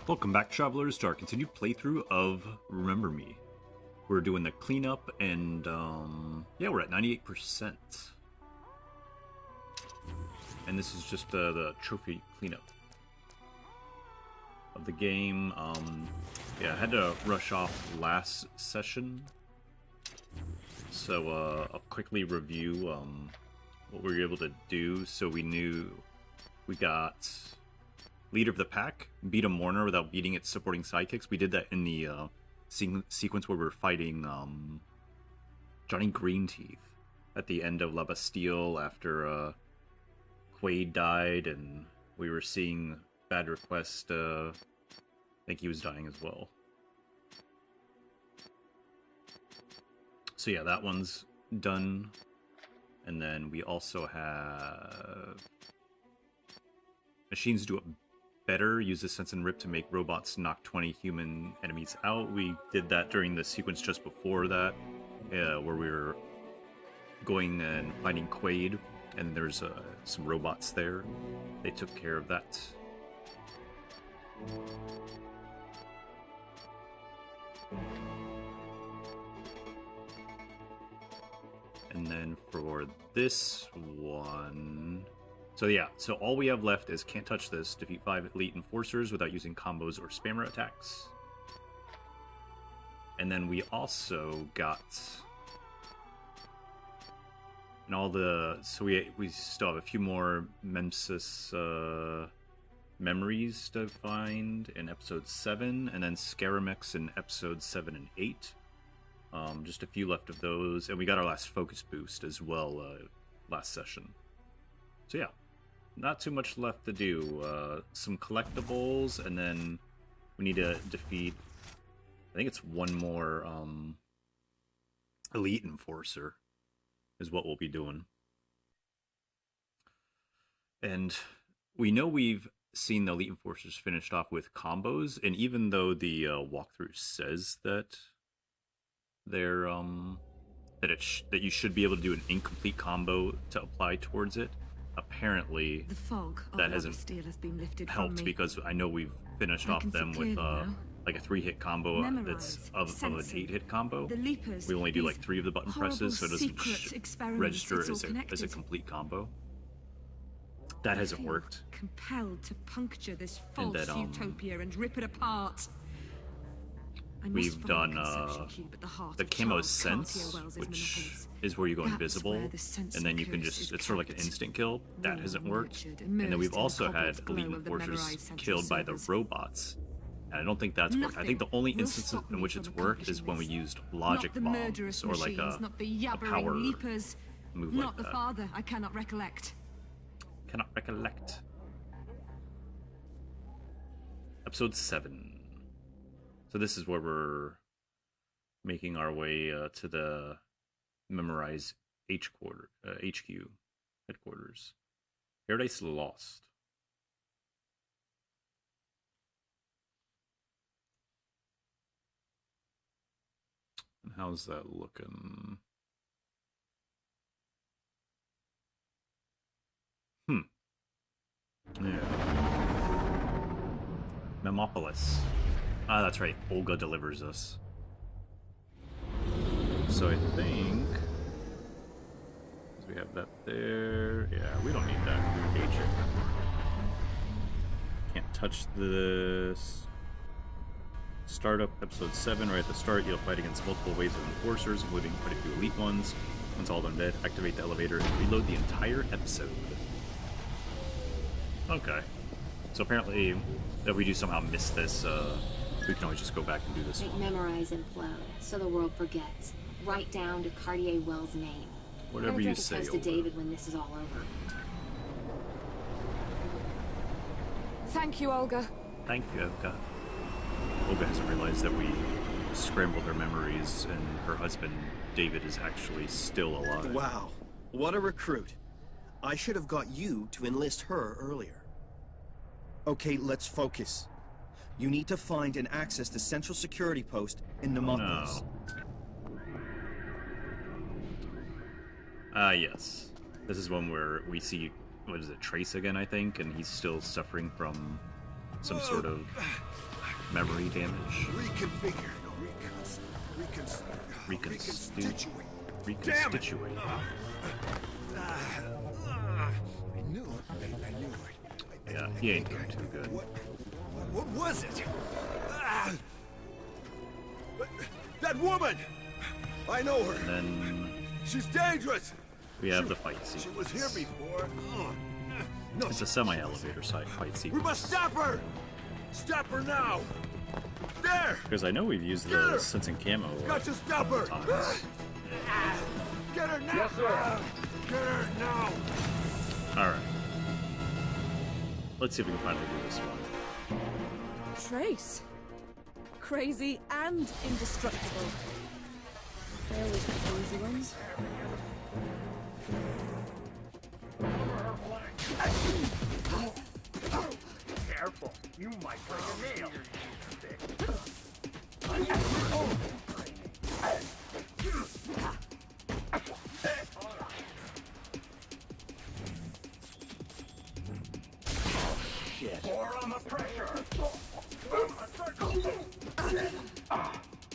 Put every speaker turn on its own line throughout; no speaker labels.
Welcome back, travelers, to our continued playthrough of Remember Me. We're doing the cleanup, and yeah, we're at 98%. And this is just the trophy cleanup of the game. Yeah, I had to rush off last session, so I'll quickly review what we were able to do. So we knew we got Leader of the Pack, beat a Mourner without beating its supporting sidekicks. We did that in the sequence where we were fighting Johnny Greenteeth at the end of La Bastille after Quaid died, and we were seeing Bad Request. I think he was dying as well. So yeah, that one's done. And then we also have Machines Do It Better. Use the Sense and Rip to make robots knock 20 human enemies out. We did that during the sequence just before that, where we were going and finding Quaid, and there's some robots there. They took care of that. And then for this one... So yeah, so all we have left is Can't Touch This. Defeat 5 Elite Enforcers without using combos or spammer attacks. And then we also got... And all the... So we still have a few more Memsis memories to find in Episode 7. And then Scaramex in Episode 7 and 8. Just a few left of those. And we got our last focus boost as well last session. So yeah, not too much left to do. Some collectibles, and then we need to defeat, I think it's one more Elite Enforcer is what we'll be doing. And we know we've seen the Elite Enforcers finished off with combos, and even though the walkthrough says that they're that you should be able to do an incomplete combo to apply towards it, apparently
the fog
that hasn't
has been lifted
helped, because I know we've finished off them with like a 3-hit combo that's of an 8-hit combo. We only do like 3 of the button presses, so it doesn't register as a complete combo. That hasn't worked.
Compelled to puncture this false utopia and rip it apart.
We've done the Camo Sense, which is where you go invisible, and then you can just, it's sort of like an instant kill. That hasn't worked. And then we've also had Elite Enforcers killed by the robots, and I don't think that's worked. I think the only instance in which it's worked is when we used logic bombs, or like a power move like that.
Father, I cannot recollect.
Episode 7. So this is where we're making our way to the Memorize HQ headquarters. Paradise Lost. And how's that looking? Yeah. Memopolis. Ah, that's right. Olga delivers us. So I think we have that there. Yeah, we don't need that. Agent. Can't touch this. Startup episode 7. Right at the start, you'll fight against multiple waves of enforcers, including quite a few elite ones. Once all done dead, activate the elevator and reload the entire episode. Okay. So apparently, if we do somehow miss this, we can always just go back and do this one.
Memorize implode, so the world forgets. Write down to Cartier Wells' name.
Whatever you say,
Olga. To David when this is all over.
Thank you, Olga.
Thank you, Olga. Olga hasn't realized that we scrambled her memories, and her husband, David, is actually still alive.
Wow, what a recruit. I should have got you to enlist her earlier. Okay, let's focus. You need to find and access the Central Security Post in Nemopolis.
Yes. This is one where we see, what is it, Trace again, I think, and he's still suffering from some sort of memory damage.
Reconfigure.
Reconstitute.
Reconstitute. I knew it.
Yeah, he ain't doing too good.
What was it? That woman! I know her.
And then
She's dangerous.
we have the fight
She
sequence.
was here before. No,
It's a semi-elevator side fight
we
sequence.
must stop her. Stop her now. There.
Because I know we've used
Get her!
the sensing camo
Got to stop her.
times.
Get her now. Yes, sir. Get her now.
Alright. Let's see if we can finally do this one.
Trace. Crazy and indestructible. They always have the easy ones.
Careful. You might break a nail. Pour on the pressure. A circle.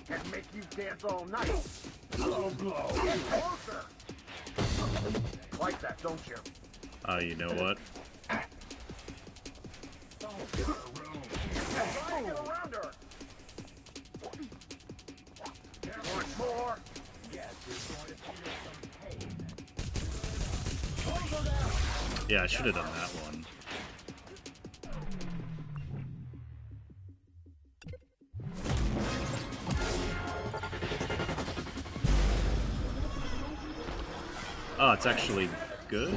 Can make you dance all night. Low blow. Get closer. Like that, don't you?
You know what?
Try to get around her. Want more? Yes, you're going to feel some pain. Close her down.
Yeah, I should have done that one. Oh, it's actually good?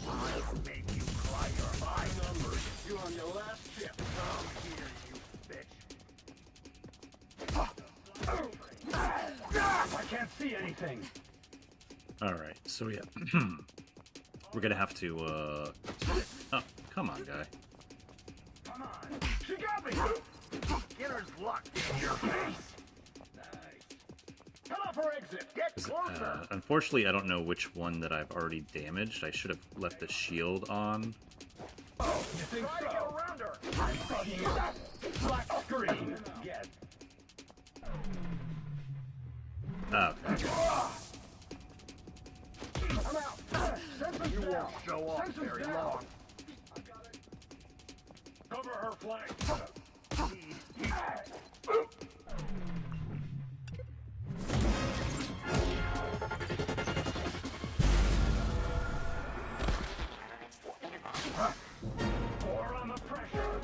I'll make you cry your high numbers. You're on your last chip. Come here, you bitch. I can't see anything.
Alright, so yeah. We're gonna have to, Oh, come on, guy.
Come on. She got me. Beginner's luck in your face. Nice. Cut off her exit. Get closer.
Unfortunately, I don't know which one that I've already damaged. I should have left the shield on.
Oh, you think so? Try to get around her. I'm fucking that black screen. Get.
Okay.
I'm out. You won't show off very long. Cover her flank. Pour on the pressure.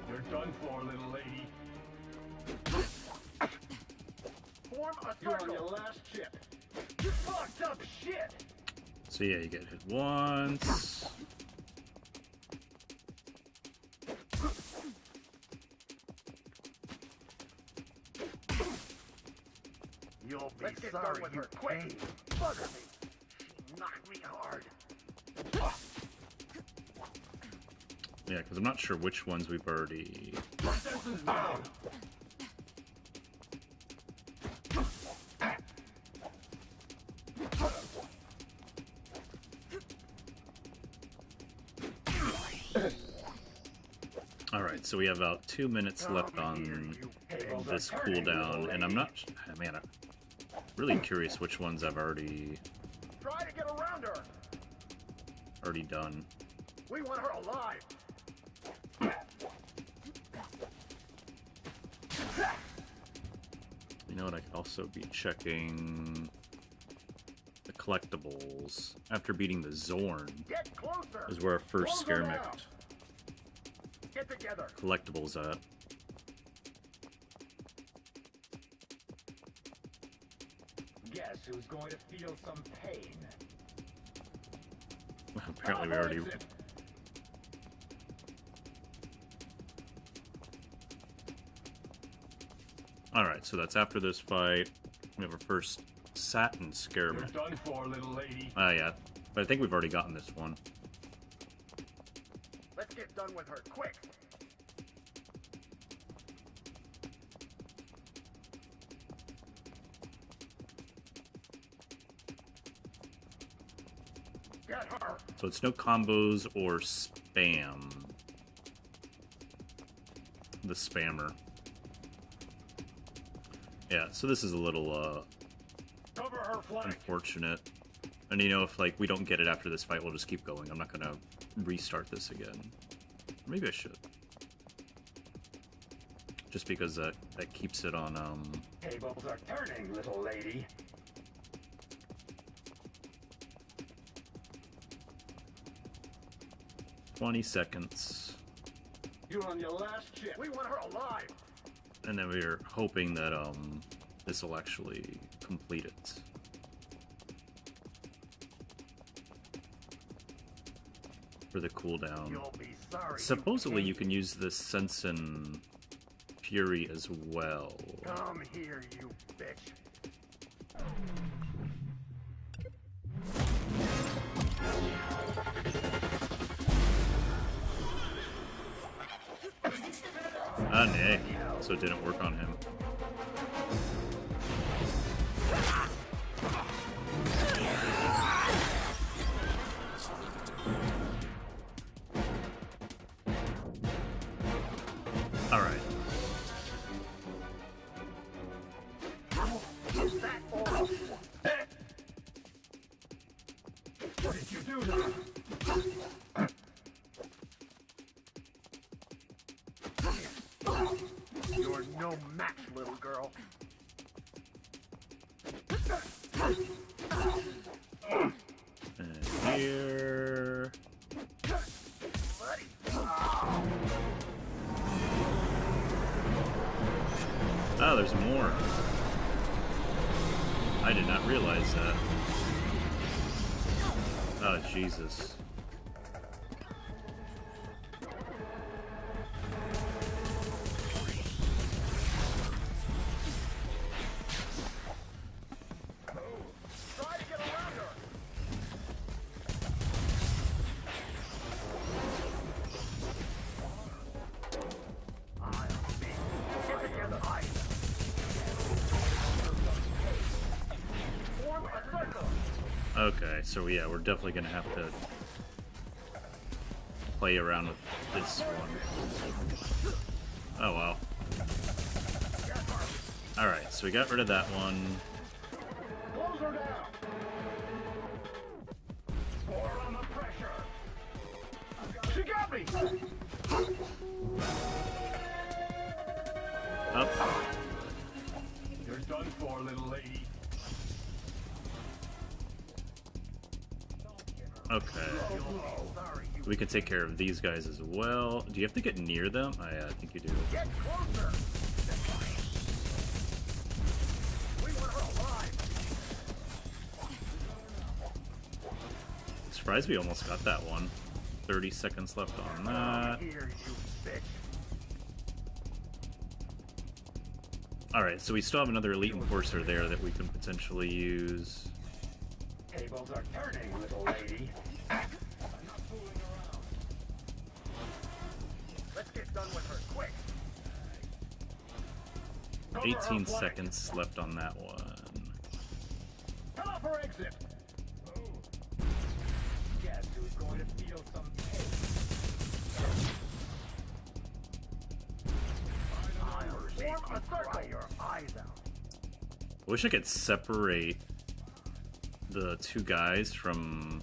You're done for, little lady. Form a circle. You're on your last chip. You fucked up shit.
So yeah, you get hit once.
You'll be sorry you paid. Bugger me. She knocked me hard.
Yeah, because I'm not sure which ones we've already...
Defenses down.
Alright, so we have about 2 minutes left on this cooldown, and I'm not... Man, I'm really curious which ones I've already
Try to get around her.
done.
We want her alive.
You know what, I could also be checking the collectibles. After beating the Zorn
Get closer.
is where our first
Close her
Scaremect
down. Get together.
collectibles at.
Guess who's going to feel some pain?
Apparently we already... Alright, so that's after this fight. We have our first Satin
You're
Scaremect.
done for, little lady.
Yeah. But I think we've already gotten this one.
Let's get done with her, quick! Get her!
So it's no combos or spam. The spammer. Yeah, so this is a little
Cover her flank!
unfortunate. And you know, if like we don't get it after this fight, we'll just keep going. I'm not gonna restart this again. Maybe I should. Just because that keeps it on
Tables are turning, little lady.
20 seconds.
You're on your last chip. We want her alive.
And then we're hoping that this will actually complete it. For the cooldown.
You'll be sorry.
Supposedly you can use the Sense and Fury as well.
Come here, you bitch.
Ah, nay. So it didn't work on him. Alright.
What did you do to her? You're no match, little girl.
And here.
Buddy.
Oh, there's more. I did not realize that. Oh, Jesus.
Try to get around her. I'll be. Get together. Form a circle.
Okay, so yeah, we're definitely gonna have to play around with this one. Oh wow. Alright, so we got rid of that one.
Close her down. Pour on the pressure. She got me.
Up.
You're done for, little lady.
Okay.
Sorry, you
We can take care of these guys as well. Do you have to get near them? Yeah, I think you do.
get closer. We want her alive.
Surprised we almost got that one. 30 seconds left on that.
Here, you bitch.
Alright, so we still have another Elite Enforcer there that we can potentially use.
Tables are turning, little lady. I'm not fooling around. Let's get done with her quick. Cover her
18
flank.
seconds left on that one.
Cut off her exit. Guess who's going to feel some pain? Form a circle. Cry your eyes out.
I wish I could separate the two guys from...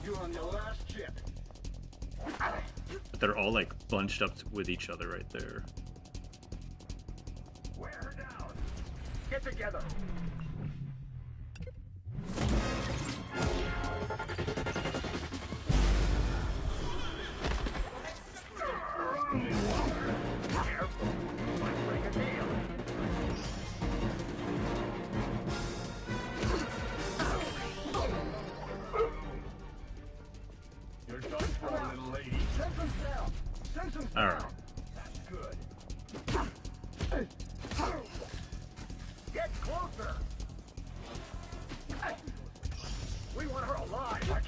You're on your last chip.
But they're all like bunched up with each other right there.
Wear her down. Get together. Careful. You might break a nail. You're done for, little lady. Send them down. Send them
All right.
That's good. Get closer.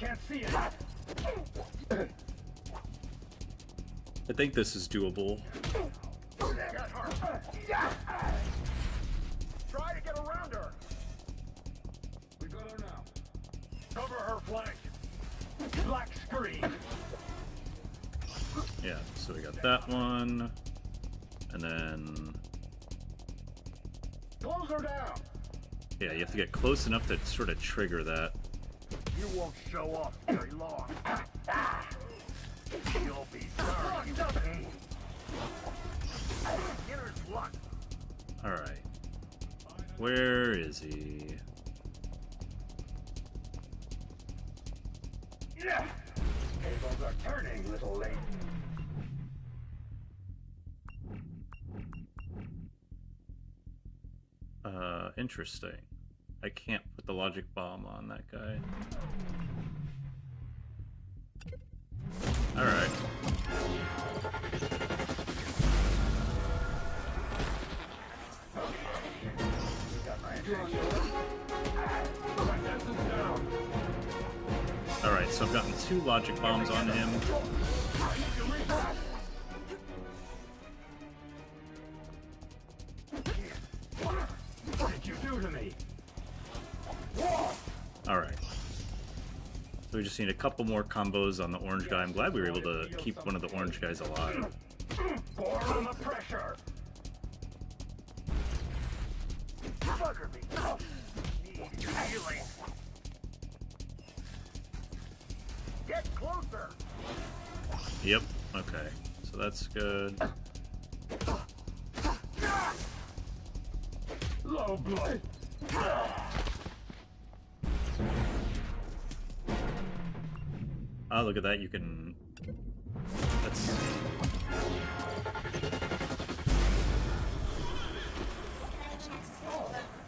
can't see it.
I think this is doable.
Get her. Try to get around her. We got her now. Cover her flank. Black screen.
Yeah, so we got that one. And then...
Close her down.
Yeah, you have to get close enough to sort of trigger that.
You won't show off very long. You'll be sorry you came. Beginner's luck.
Alright. Where is he?
Yeah. Tables are turning, little lady.
Interesting. I can't put the logic bomb on that guy. Alright. Alright, so I've gotten 2 logic bombs on him.
What did you do to me?
Alright. So we just need a couple more combos on the orange guy. I'm glad we were able to keep one of the orange guys alive.
Born on the pressure. Bugger me. Need healing. Get closer.
Yep, okay. So that's good.
Low blood.
Ah, look at that, you can... That's...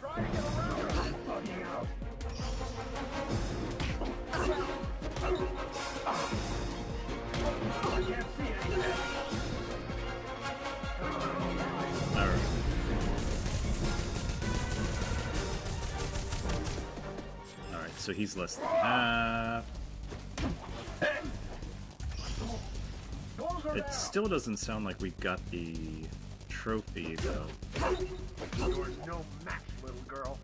Try to get around her. Bugging out. I can't see anything.
Alright. Alright, so he's less than half. It still doesn't sound like we got the trophy, though.
You're no match, little girl.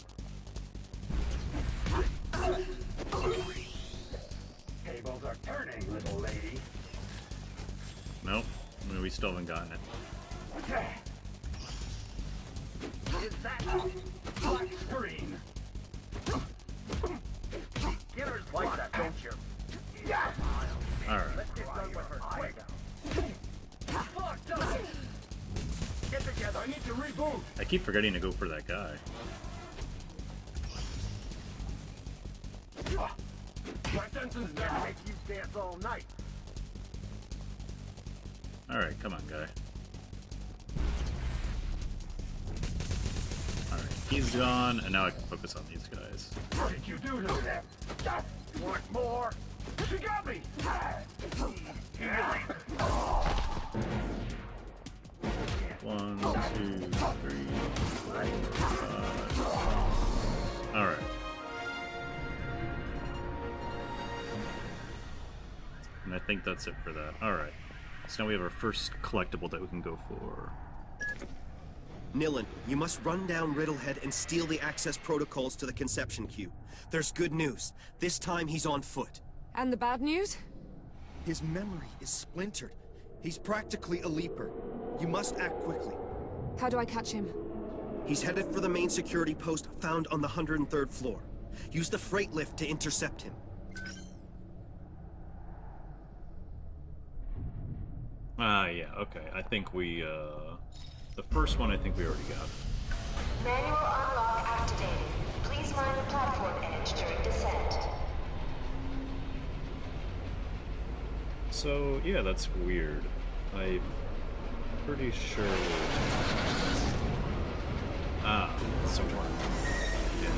Tables are turning, little lady.
Nope. I mean, we still haven't gotten it.
Is that black screen? Beginners like that, don't you? Yeah.
Alright.
Let's get done with her quick. Fuck, done. Get together. I need to reboot.
I keep forgetting to go for that guy.
My sentence never make you dance all night.
Alright, come on, guy. Alright, he's gone, and now I can focus on these guys.
What did you do to them? You want more? She got me. Healing.
1, 2, 3, 4, 5. Alright. And I think that's it for that. Alright. So now we have our first collectible that we can go for.
Nilin, you must run down Riddlehead and steal the access protocols to the conception cube. There's good news. This time he's on foot.
And the bad news?
His memory is splintered. He's practically a leaper. You must act quickly.
How do I catch him?
He's headed for the main security post found on the 103rd floor. Use the freight lift to intercept him.
Yeah, okay. I think we, the first one I think we already got.
Manual unlock activated. Please mind the platform edge during descent.
So, yeah, that's weird. I'm pretty sure... Ah, so what? Yeah.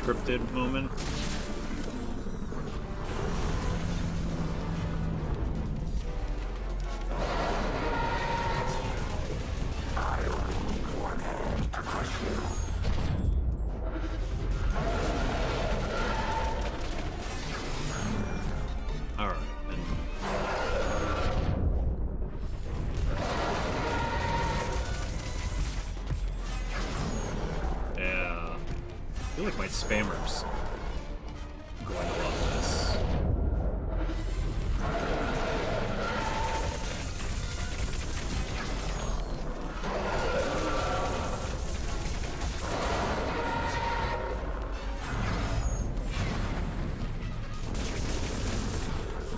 scripted moment. I feel like my spammers going to love this.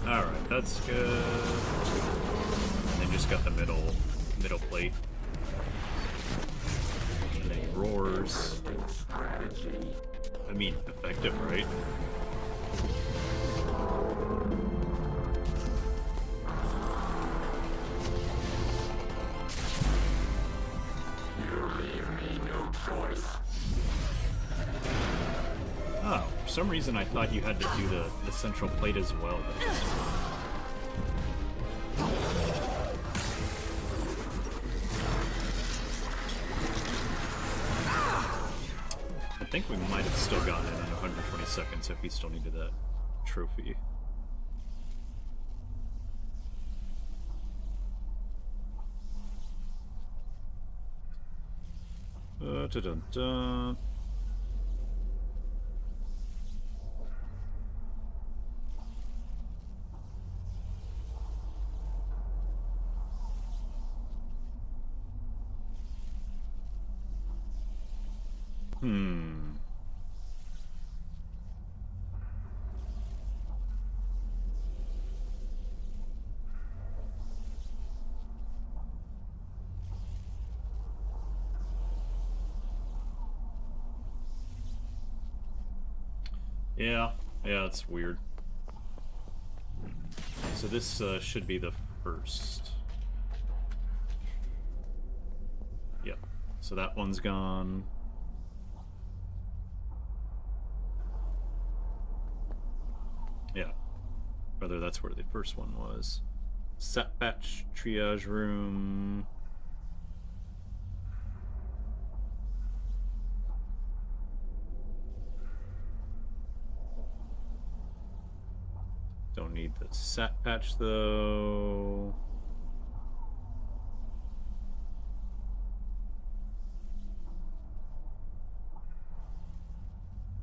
Alright, that's good. And then just got the middle plate. And then he roars. I mean, effective, right? Oh, for some reason I thought you had to do the central plate as well, but it's not. I think we might have still gotten it in 120 seconds if we still needed that trophy. Dun-dun-dun. Yeah, it's weird. So this should be the first. Yep. So that one's gone. Yeah. Rather, that's where the first one was. Set batch triage room. Don't need the sat patch though.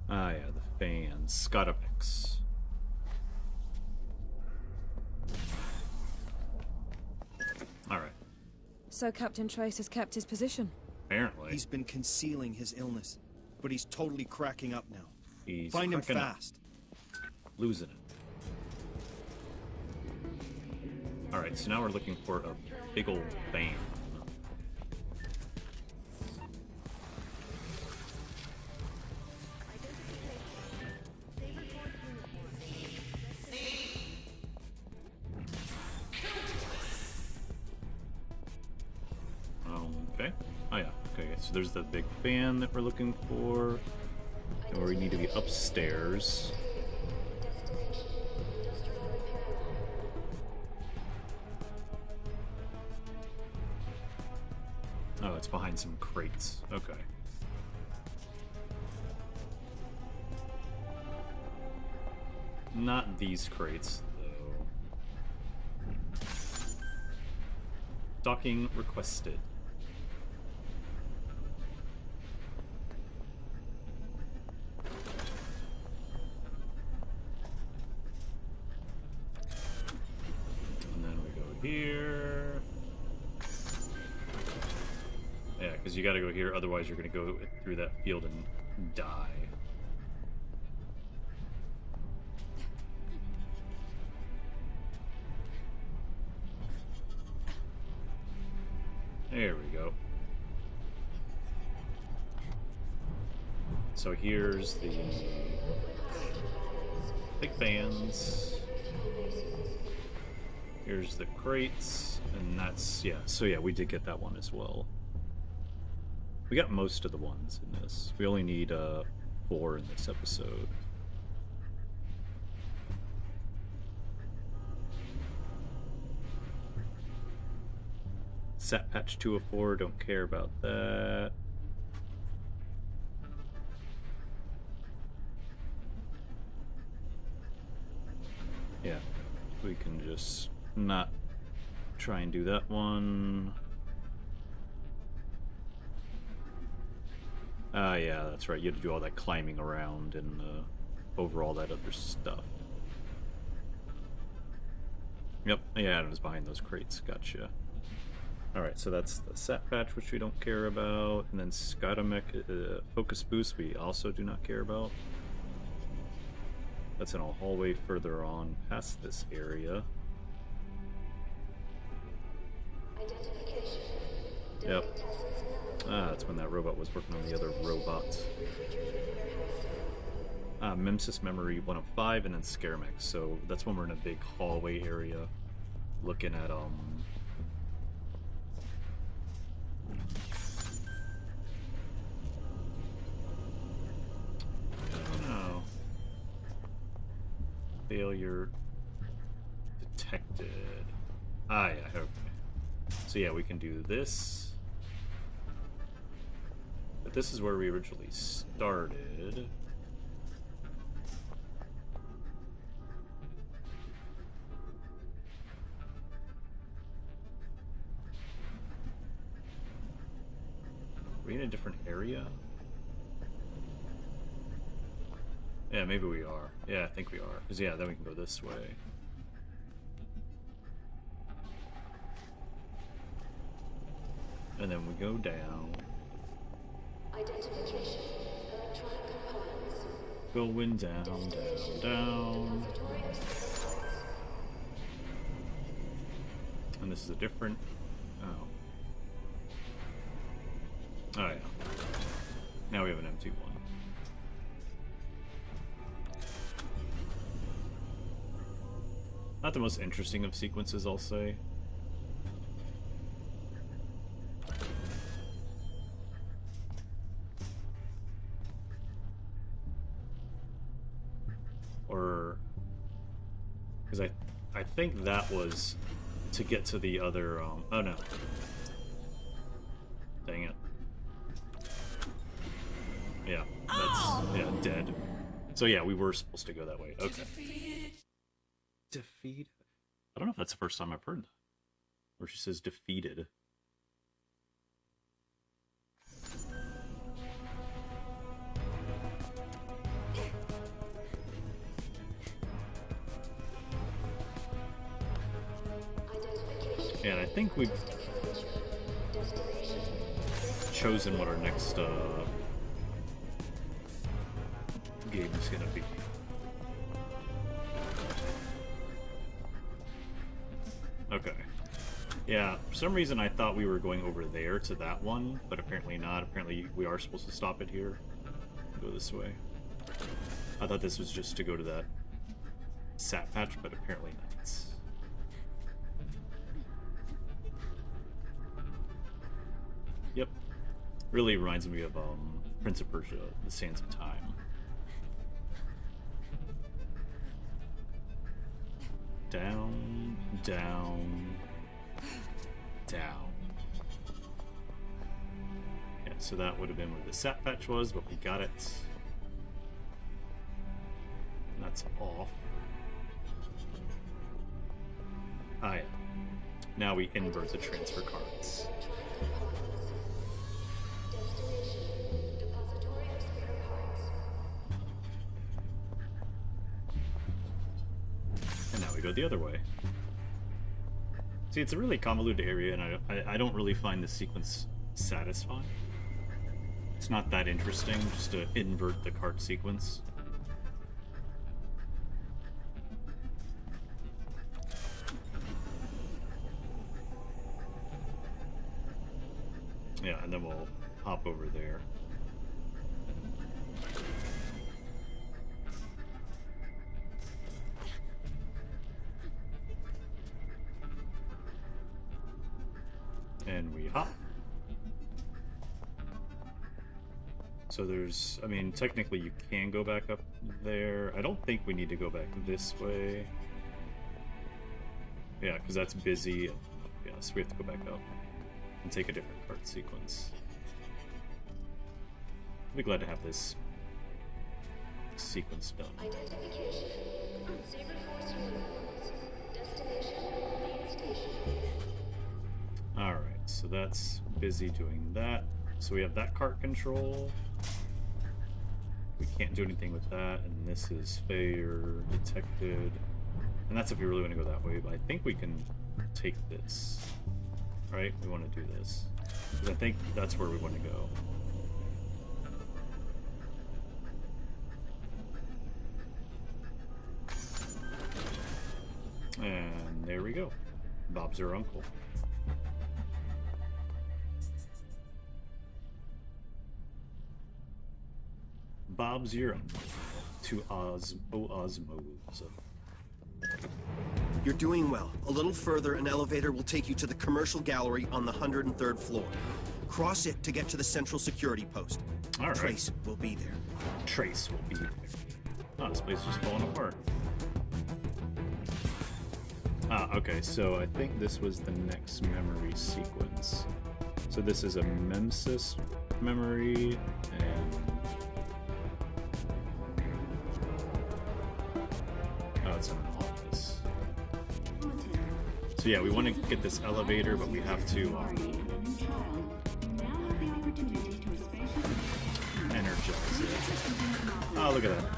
Ah yeah, the fans. Scotapix. Alright.
So Captain Trace has kept his position.
Apparently.
He's been concealing his illness, but he's totally cracking up now.
He's
Find him
cracking up.
fast.
Losing it. Alright, so now we're looking for a big old fan. Okay. Oh yeah, okay, so there's the big fan that we're looking for. And we need to be upstairs. Oh, it's behind some crates. Okay. Not these crates, though. Docking requested. And then we go here. Yeah, because you gotta go here, otherwise you're gonna go through that field and die. There we go. So here's the big fans. Here's the crates, and that's, yeah, so yeah, we did get that one as well. We got most of the ones in this. We only need 4 in this episode. Set patch 204, don't care about that. Yeah, we can just not try and do that one. Yeah, that's right. You had to do all that climbing around and over all that other stuff. Yep, yeah, it was behind those crates. Gotcha. Alright, so that's the sat patch, which we don't care about. And then Scotomech focus boost, we also do not care about. That's in a hallway further on past this area. Yep. Ah, that's when that robot was working on the other robot. Memsis Memory 105 and then Scaramech. So that's when we're in a big hallway area looking at I don't know. Failure detected. Ah, yeah, okay. So yeah, we can do this. But this is where we originally started. Are we in a different area? Yeah, maybe we are. Yeah, I think we are. Because, yeah, then we can go this way. And then we go down.
Identification. Electronic components.
Going down, down. And this is a different... Oh. Oh, yeah. Now we have an empty one. Not the most interesting of sequences, I'll say. Or... because I think that was to get to the other, oh no. Dang it. Yeah, that's, yeah, dead. So yeah, we were supposed to go that way. Okay. Defeated. I don't know if that's the first time I've heard that. Where she says defeated. Yeah, and I think we've chosen what our next game is gonna be. Okay. Yeah, for some reason I thought we were going over there to that one, but apparently not. Apparently we are supposed to stop it here. Go this way. I thought this was just to go to that sat patch, but apparently not. Yep. Really reminds me of Prince of Persia, The Sands of Time. Down, down, down. Yeah, so that would have been where the sat patch was, but we got it. And that's off. Ah, yeah. Now we invert the transfer cards. And now we go the other way. See, it's a really convoluted area, and I don't really find this sequence satisfying. It's not that interesting just to invert the card sequence. Yeah, and then we'll hop over there. And we hop. So there's, I mean, technically you can go back up there. I don't think we need to go back this way. Yeah, because that's busy. Yeah, so we have to go back up and take a different card sequence. I'll be glad to have this sequence done.
Identification. Saber Force uniforms. Destination main station.
Alright, so that's busy doing that. So we have that cart control. We can't do anything with that, and this is failure detected. And that's if we really want to go that way, but I think we can take this. Right? We want to do this. Because I think that's where we want to go. And there we go. Bob's her uncle. Bob's your uncle. To Osmos.
You're doing well. A little further, an elevator will take you to the commercial gallery on the 103rd floor. Cross it to get to the central security post.
All right.
Trace will be there.
Trace will be there. Oh, this place is just falling apart. Ah, okay, so I think this was the next memory sequence. So this is a Memsis memory, and... oh, it's in an office. So yeah, we want to get this elevator, but we have to energize it. Oh, look at that.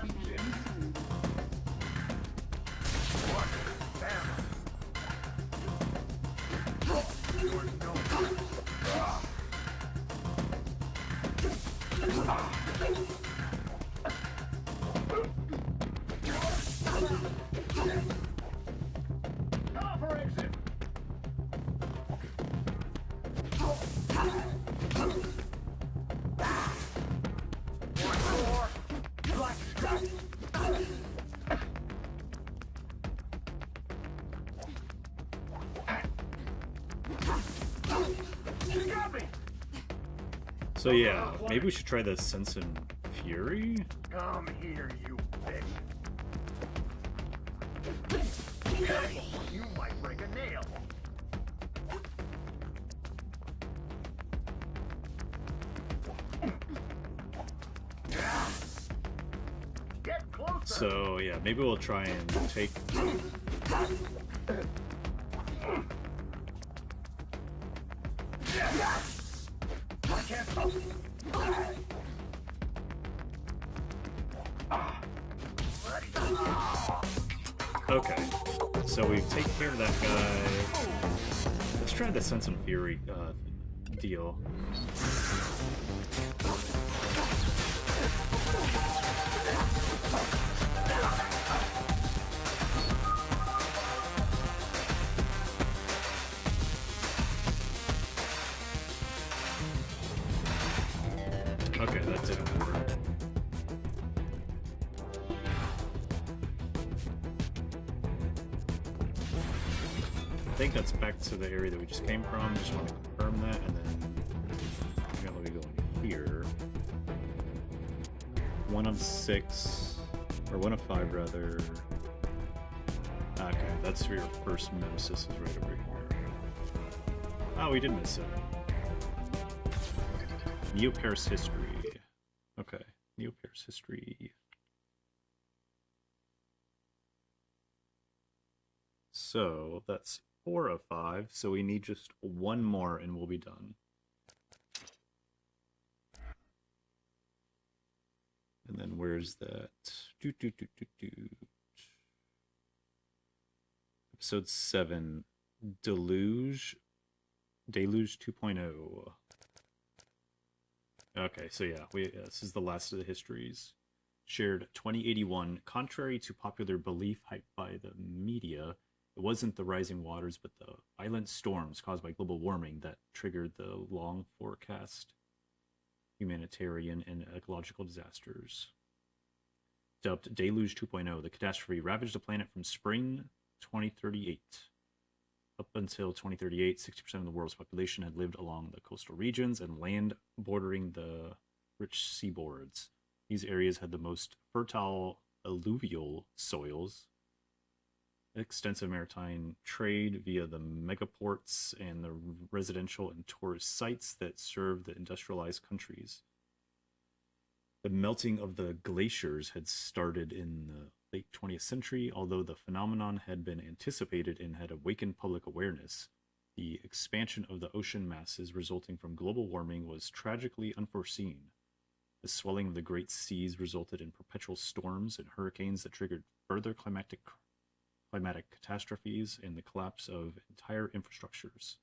So yeah, maybe we should try the Sense and Fury?
Come here, you bitch. You might break a nail. Get closer.
So yeah, maybe we'll try and take... Okay, so we take care of that guy. Let's try the Sense and Fury deal. Okay, that didn't work. I think that's back to the area that we just came from. Just want to confirm that, and then we're gonna go in here. 1 of 6, or 1 of 5 rather. Okay, that's your first Nemesis is right over here. Oh, we did miss it. Neo-Paris history. Okay, Neo-Paris history. So that's 4 of 5, so we need just 1 more and we'll be done. And then where's that? Episode 7, Deluge 2.0. Okay, so yeah, this is the last of the histories. Shared 2081. Contrary to popular belief hyped by the media, it wasn't the rising waters, but the violent storms caused by global warming that triggered the long forecast humanitarian and ecological disasters. Dubbed Deluge 2.0, the catastrophe ravaged the planet from spring 2038. Up until 2038, 60% of the world's population had lived along the coastal regions and land bordering the rich seaboards. These areas had the most fertile alluvial soils, extensive maritime trade via the megaports and the residential and tourist sites that served the industrialized countries. The melting of the glaciers had started in the late 20th century, although the phenomenon had been anticipated and had awakened public awareness. The expansion of the ocean masses resulting from global warming was tragically unforeseen. The swelling of the great seas resulted in perpetual storms and hurricanes that triggered further climatic catastrophes and the collapse of entire infrastructures.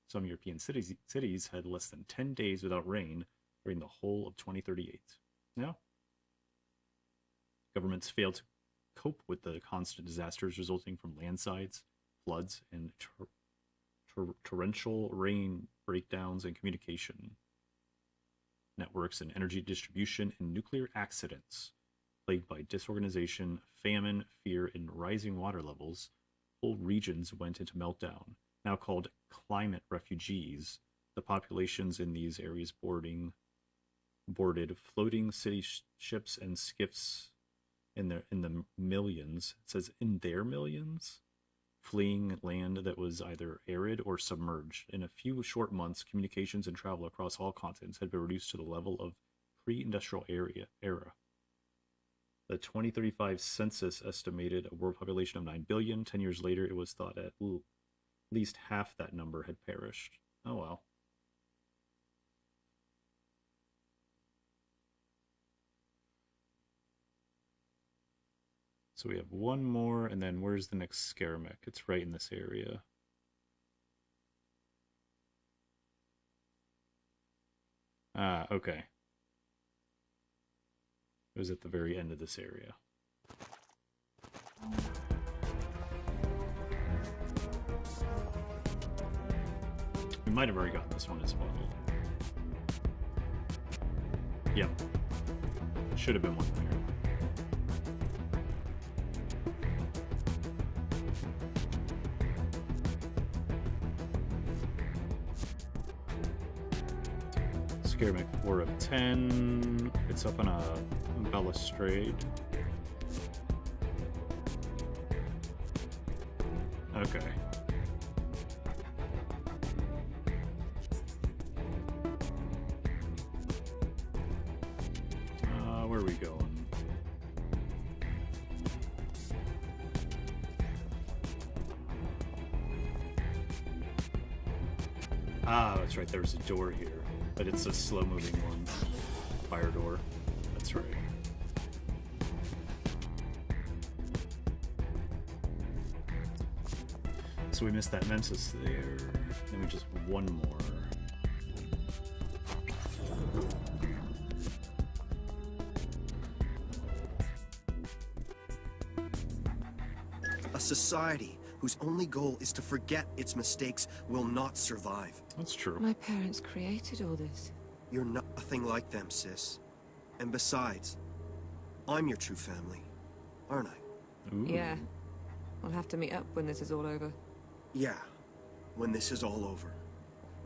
Some European cities had less than 10 days without rain during the whole of 2038. Yeah. Governments failed to cope with the constant disasters resulting from landslides, floods, and torrential rain breakdowns in communication networks and energy distribution, and nuclear accidents. Plagued by disorganization, famine, fear, and rising water levels, whole regions went into meltdown. Now called climate refugees, the populations in these areas boarded floating city ships and skiffs in the millions. It says in their millions, fleeing land that was either arid or submerged. In a few short months, communications and travel across all continents had been reduced to the level of pre-industrial era. The 2035 census estimated a world population of 9 billion. 10 years later, it was thought at least half that number had perished. Oh well. So we have one more, and then where's the next Scaramec? It's right in this area. Ah, okay. It was at the very end of this area. We might have already gotten this one as well. Yep. Should have been one there. Scaramec 4 of 10. It's up on a balustrade. Okay. Where are we going? Ah, that's right. There's a door here. But it's a slow-moving one. Fire door. That's right. So we missed that Mensis there. Then we just one more.
A society whose only goal is to forget its mistakes will not survive.
That's true.
My parents created all this.
You're nothing like them, sis. And besides, I'm your true family, aren't I?
Ooh.
Yeah. We'll have to meet up when this is all over.
Yeah, when this is all over.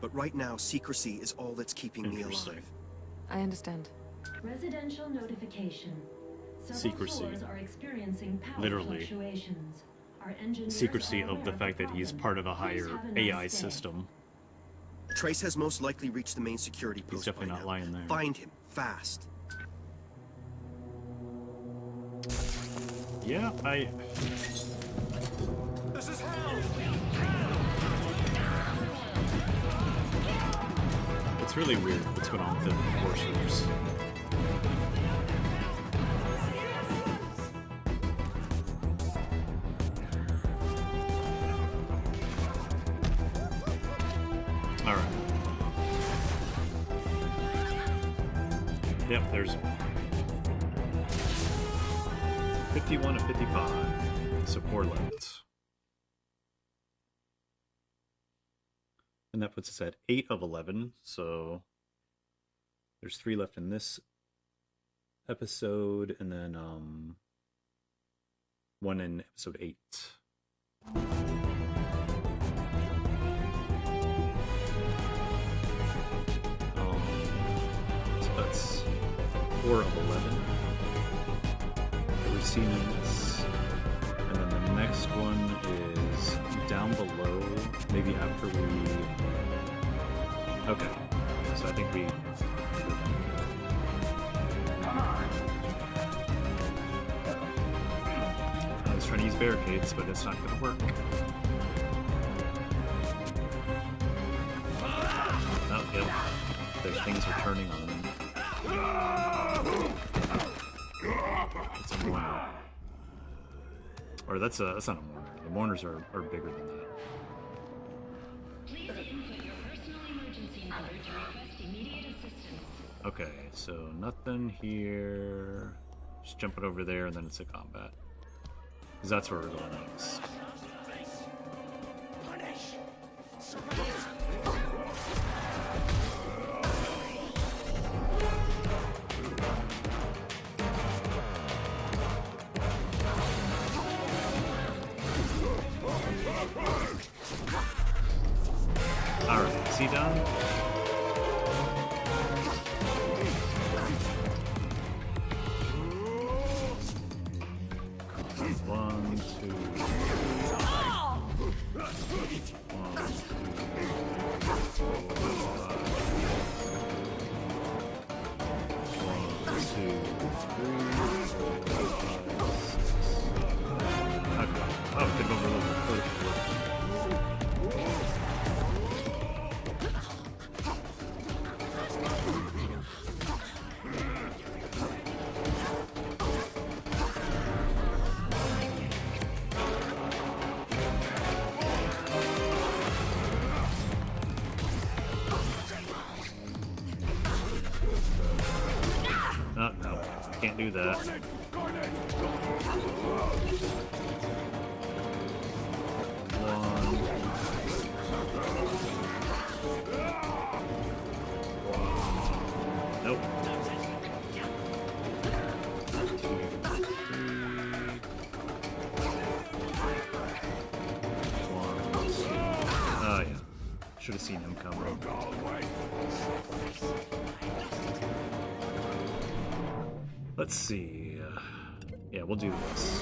But right now, secrecy is all that's keeping me alive.
I understand.
Residential notification. Several
Secrecy.
floors are experiencing power
Literally.
fluctuations. Our engineers
Secrecy
are
of the
aware
fact that he's
problem.
part of a
Please
higher
have a nice
AI
day.
system.
Trace has most likely reached the main security post.
He's definitely
by
not
now.
lying there.
Find him, fast.
Yeah,
This is hell!
it's really weird what's going on with the enforcers. All right. Yep, there's 51 to 55. So 4 left. And that puts us at 8 of 11. So there's 3 left in this episode, and then 1 in episode 8. So that's 4 of 11. We've seen this. And then the next one is down below, maybe after we... Okay, so I think we... I was trying to use barricades, but it's not going to work. Oh, yep. The things are turning on them. It's a mourner. Or that's not a mourner. The mourners are bigger than that.
Please input your personal emergency number to request immediate assistance.
Okay, so nothing here. Just jumping over there, and then it's a combat. Because that's where we're going next. Alright, is he done? One, two, Oh, no, can't do that. Nope. Oh, yeah. Should have seen him come. Let's see. Yeah, we'll do this.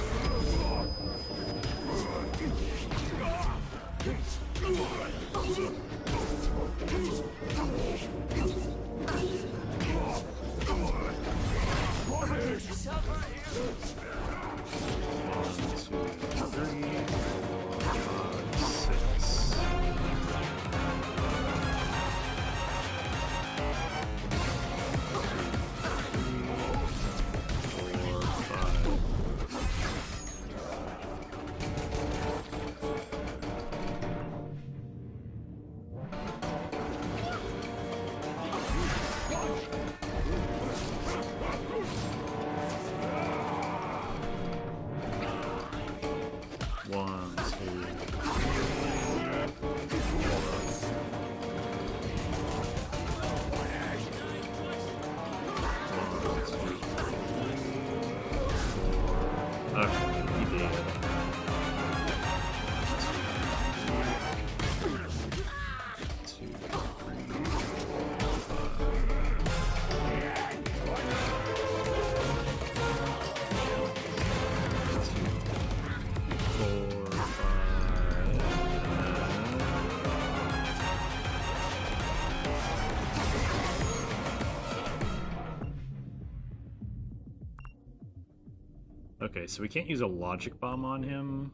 Okay, so we can't use a logic bomb on him.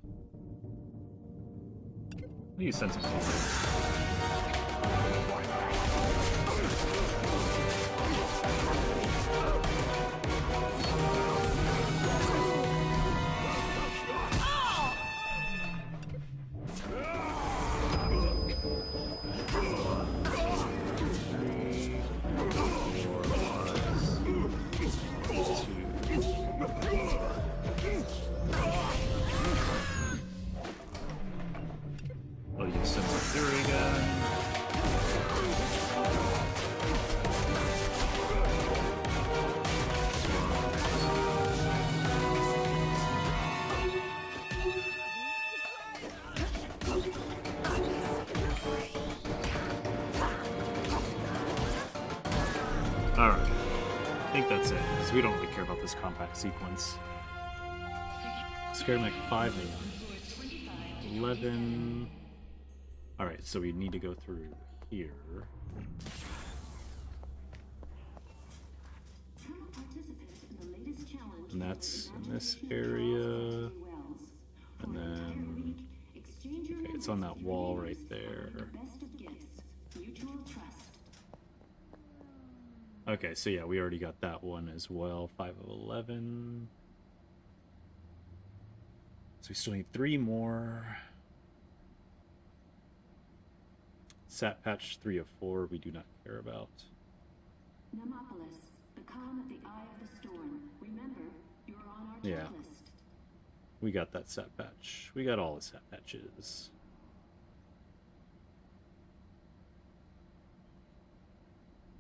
We'll use sense of humor. because we don't really care about this compact sequence. Scare Mech 5 and 11. Alright, so we need to go through here. And that's in this area. And then... okay, it's on that wall right there. Okay, so yeah, we already got that one as well. 5 of 11. So we still need 3 more. Sat patch 3 of 4 we do not care about.
Nemopolis, the calm at the eye of the storm. Remember, you're on our
Yeah.
checklist.
We got that sat patch. We got all the sat patches.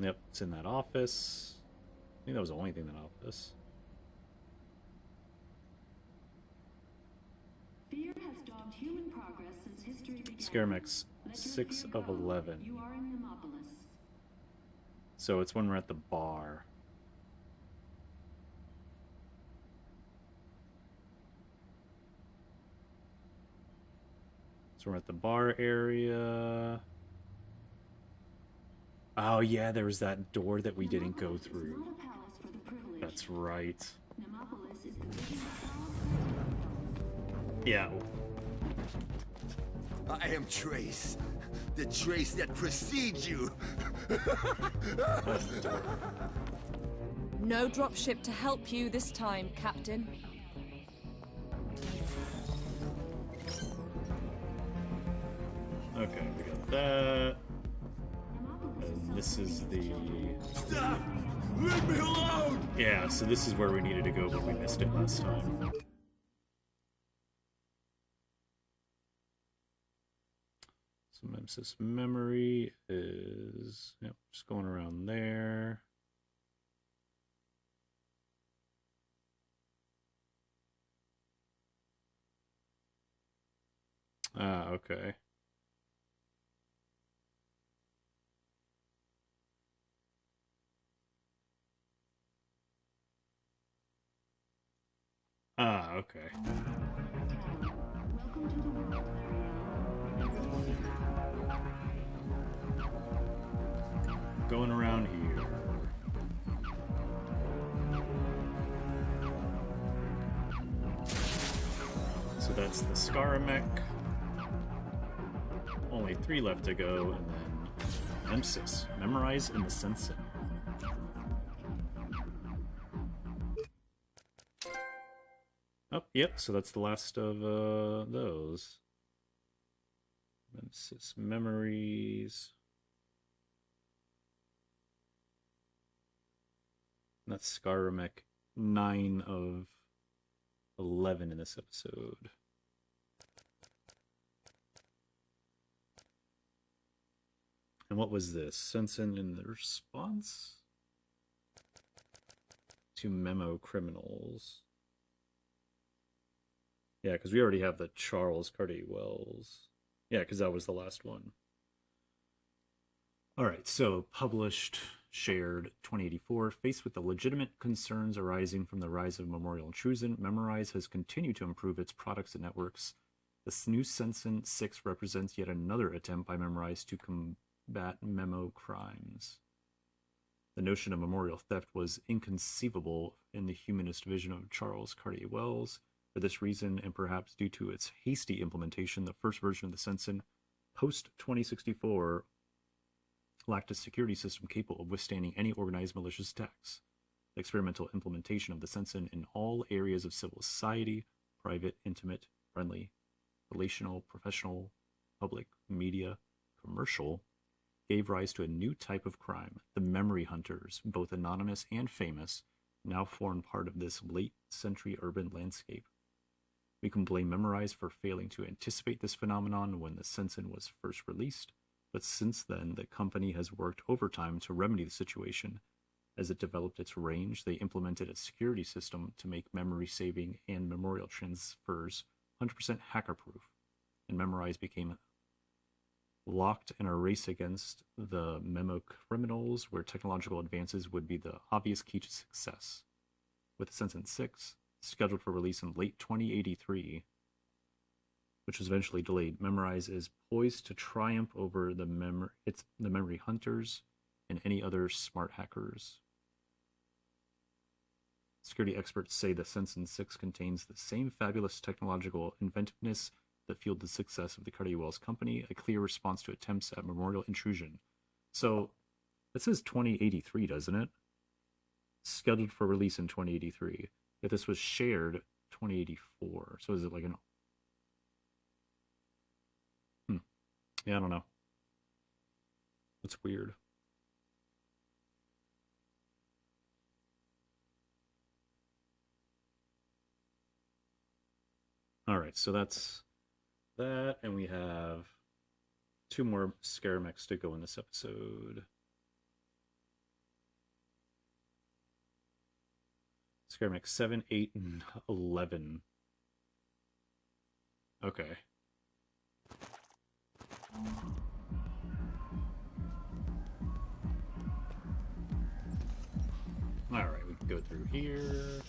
Yep, it's in that office. I think that was the only thing in that office.
Fear has dogged human progress since history began.
Scaramec's
Let your
6
fear
of
go.
11.
You are in Nemopolis.
So it's when we're at the bar. So we're at the bar area. Oh yeah, there was that door that we didn't go
Nemopolis is
through.
not a palace for the privileged.
That's right.
Nemopolis is the vision of Charles.
Yeah.
I am Trace. The Trace that precedes you.
No dropship to help you this time, Captain.
Okay, we got that. And this is the...
Stop! Leave me alone!
yeah, so this is where we needed to go, but we missed it last time. So Memphis memory is... yep, just going around there. Ah, okay. Ah, okay.
Welcome to the world, Ariel.
Going around here. So that's the Scaramech. Only 3 left to go, and then Nemesis. Memorize in the Sensen. Oh, yep, so that's the last of those. Nemesis memories. And that's Scaramech 9 of 11 in this episode. And what was this? Sensen in the response to memo criminals. Yeah, because we already have the Charles Cartier Wells. Yeah, because that was the last one. All right, so published, shared, 2084. Faced with the legitimate concerns arising from the rise of memorial intrusion, Memorize has continued to improve its products and networks. The new Sensen 6 represents yet another attempt by Memorize to combat memo crimes. The notion of memorial theft was inconceivable in the humanist vision of Charles Cartier Wells. For this reason, and perhaps due to its hasty implementation, the first version of the Sensen post-2064 lacked a security system capable of withstanding any organized malicious attacks. The experimental implementation of the Sensen in all areas of civil society, private, intimate, friendly, relational, professional, public, media, commercial, gave rise to a new type of crime. The memory hunters, both anonymous and famous, now form part of this late-century urban landscape. We can blame Memorize for failing to anticipate this phenomenon when the Sensen was first released, but since then the company has worked overtime to remedy the situation. As it developed its range, they implemented a security system to make memory saving and memorial transfers 100% hacker-proof, and Memorize became locked in a race against the memo criminals where technological advances would be the obvious key to success. with Sensen 6, scheduled for release in late 2083, which was eventually delayed. Memorize is poised to triumph over the memory hunters and any other smart hackers. Security experts say the Sensen 6 contains the same fabulous technological inventiveness that fueled the success of the Cartier-Wells company, a clear response to attempts at memorial intrusion. So, it says 2083, doesn't it? Scheduled for release in 2083. Yet this was shared 2084. So is it like an... Yeah, I don't know. That's weird. Alright, so that's that, and we have 2 more Scaramechs to go in this episode. Scaramech 7, 8, and 11. Okay. Alright, we can go through here.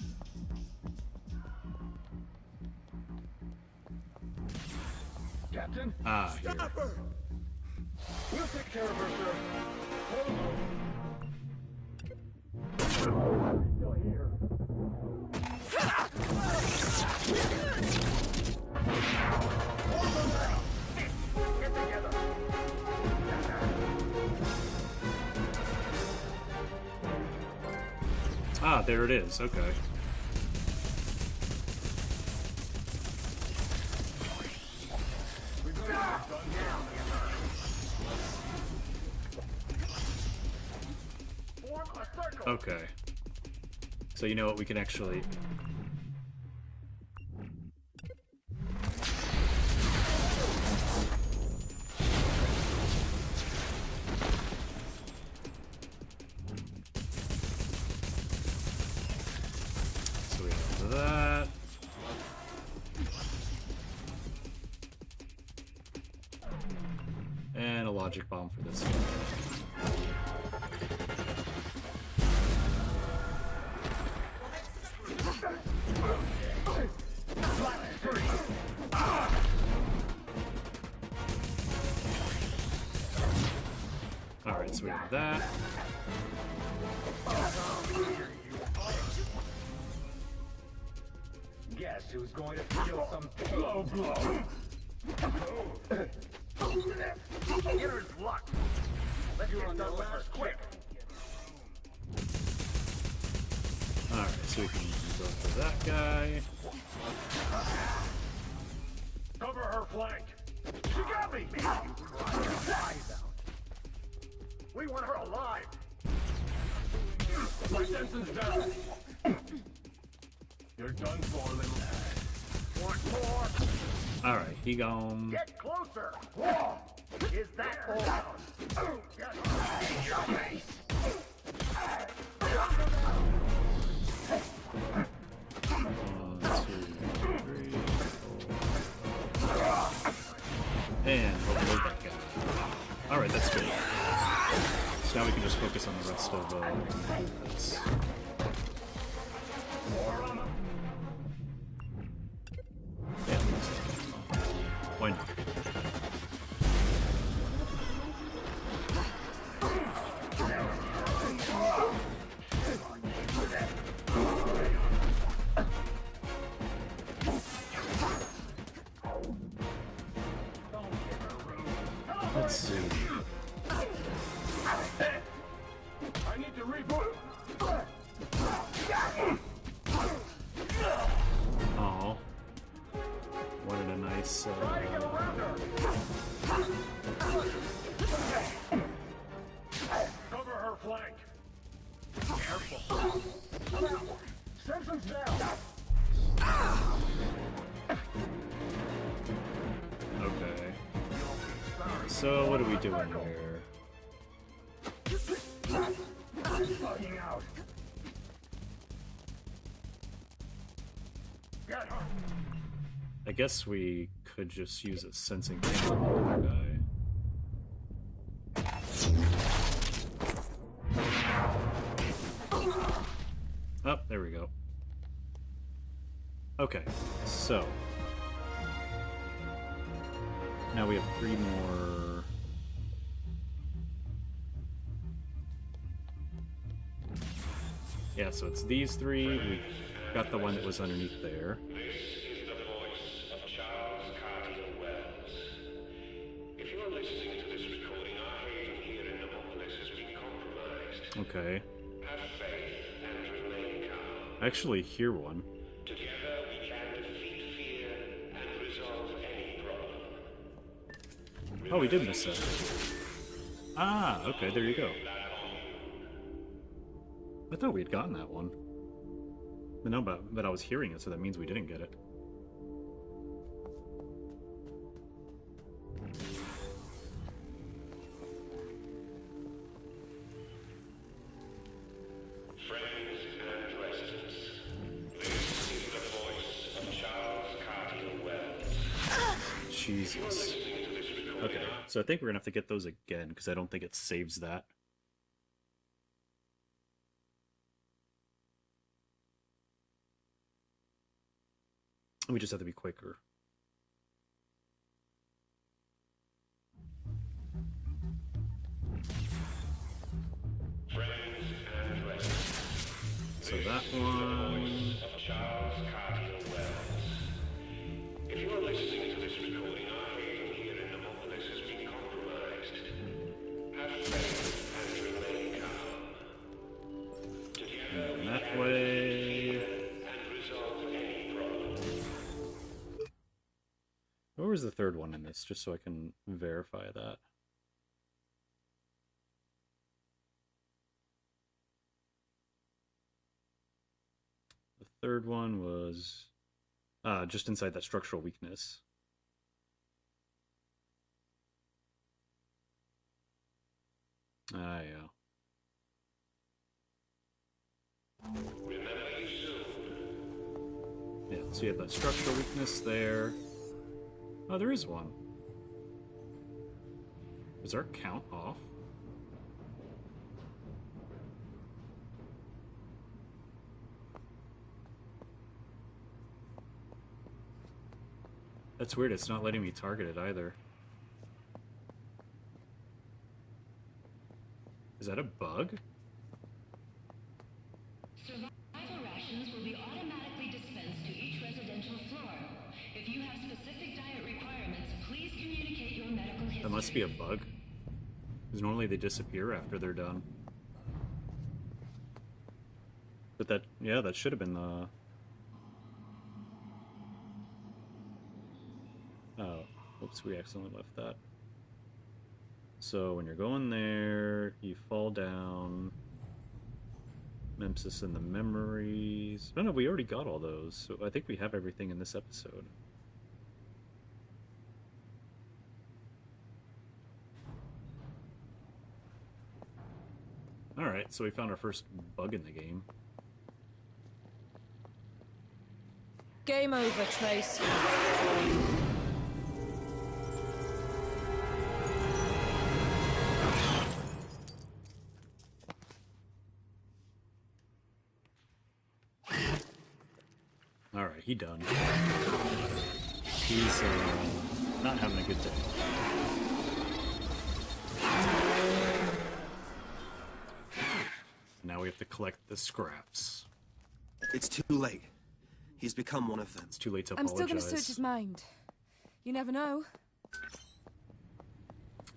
Captain?
Ah, here.
Stop her! We'll take care of her, sir. Still here. Get together.
Ah, there it is. Okay. Okay. So you know what, we can actually... So we have that. And a logic bomb for this one. Alright, so we have that.
Guess who's going to feel some blow blow? Beginner's luck. Let's get done with her quick.
Alright, so we can go for that guy.
Cover her flank. She got me! You cried your eyes out. We want her alive. My Sensen's down. You're done for, little. Want more?
Alright, he gone.
Get closer. Whoa. Is that all? Yes. Your face.
1, 2, 3, 4. And overload that guy. Alright, that's good. So now we can just focus on the rest of this. Yeah, why not? Let's see.
I need to reboot.
Oh, wanted a nice.
Try to get around her. Cover her flank. Careful. Sensen's down.
Okay. So what are we doing here?
Bugging out. Get her.
I guess we could just use a sensing thing on the other guy. Oh, there we go. Okay, so now we have 3 more. Yeah, so it's these 3. We got the one that was underneath there.
This is the voice of Charles Cartier Wells. If you are listening to this recording, our haven here in Nemopolis has been compromised.
Okay.
Have faith and remain calm.
I actually hear one.
Together we can defeat fear and resolve any problem.
Oh, we did miss that. Ah, okay, there you go. I thought we had gotten that one. But no, but I was hearing it, so that means we didn't get it.
Friends and residents, this is the voice of Charles Cartier Wells.
Jesus. Okay, so I think we're gonna have to get those again, because I don't think it saves that. We just have to be quicker.
Friends and residents,
So that one.
of Charles Cartier Wells. If you are listening to this recording, our haven here in Nemopolis has been compromised. Have faith and remain calm. Together we
That
can
way.
and resolve any problem.
Where was the third one in this, just so I can verify that? The third one was just inside that structural weakness. Ah, yeah.
Remember you soon.
Yeah, so you have that structural weakness there. Oh, there is one. Is our count off? That's weird, it's not letting me target it either. Is that a bug?
Survival rations will be automatically dispensed to each residential floor. If you have specific diet requirements, please communicate your medical history.
That must be a bug. Because normally they disappear after they're done. But that, yeah, that should have been the... Oh, oops, we accidentally left that. So when you're going there, you fall down. Memphis and the memories. No, we already got all those. So I think we have everything in this episode. Alright, so we found our first bug in the game.
Game over, Trace.
Alright, he done. He's not having a good day. Now we have to collect the scraps.
It's too late. He's become one of them.
It's too late to
I'm
apologize.
still gonna search his mind. You never know.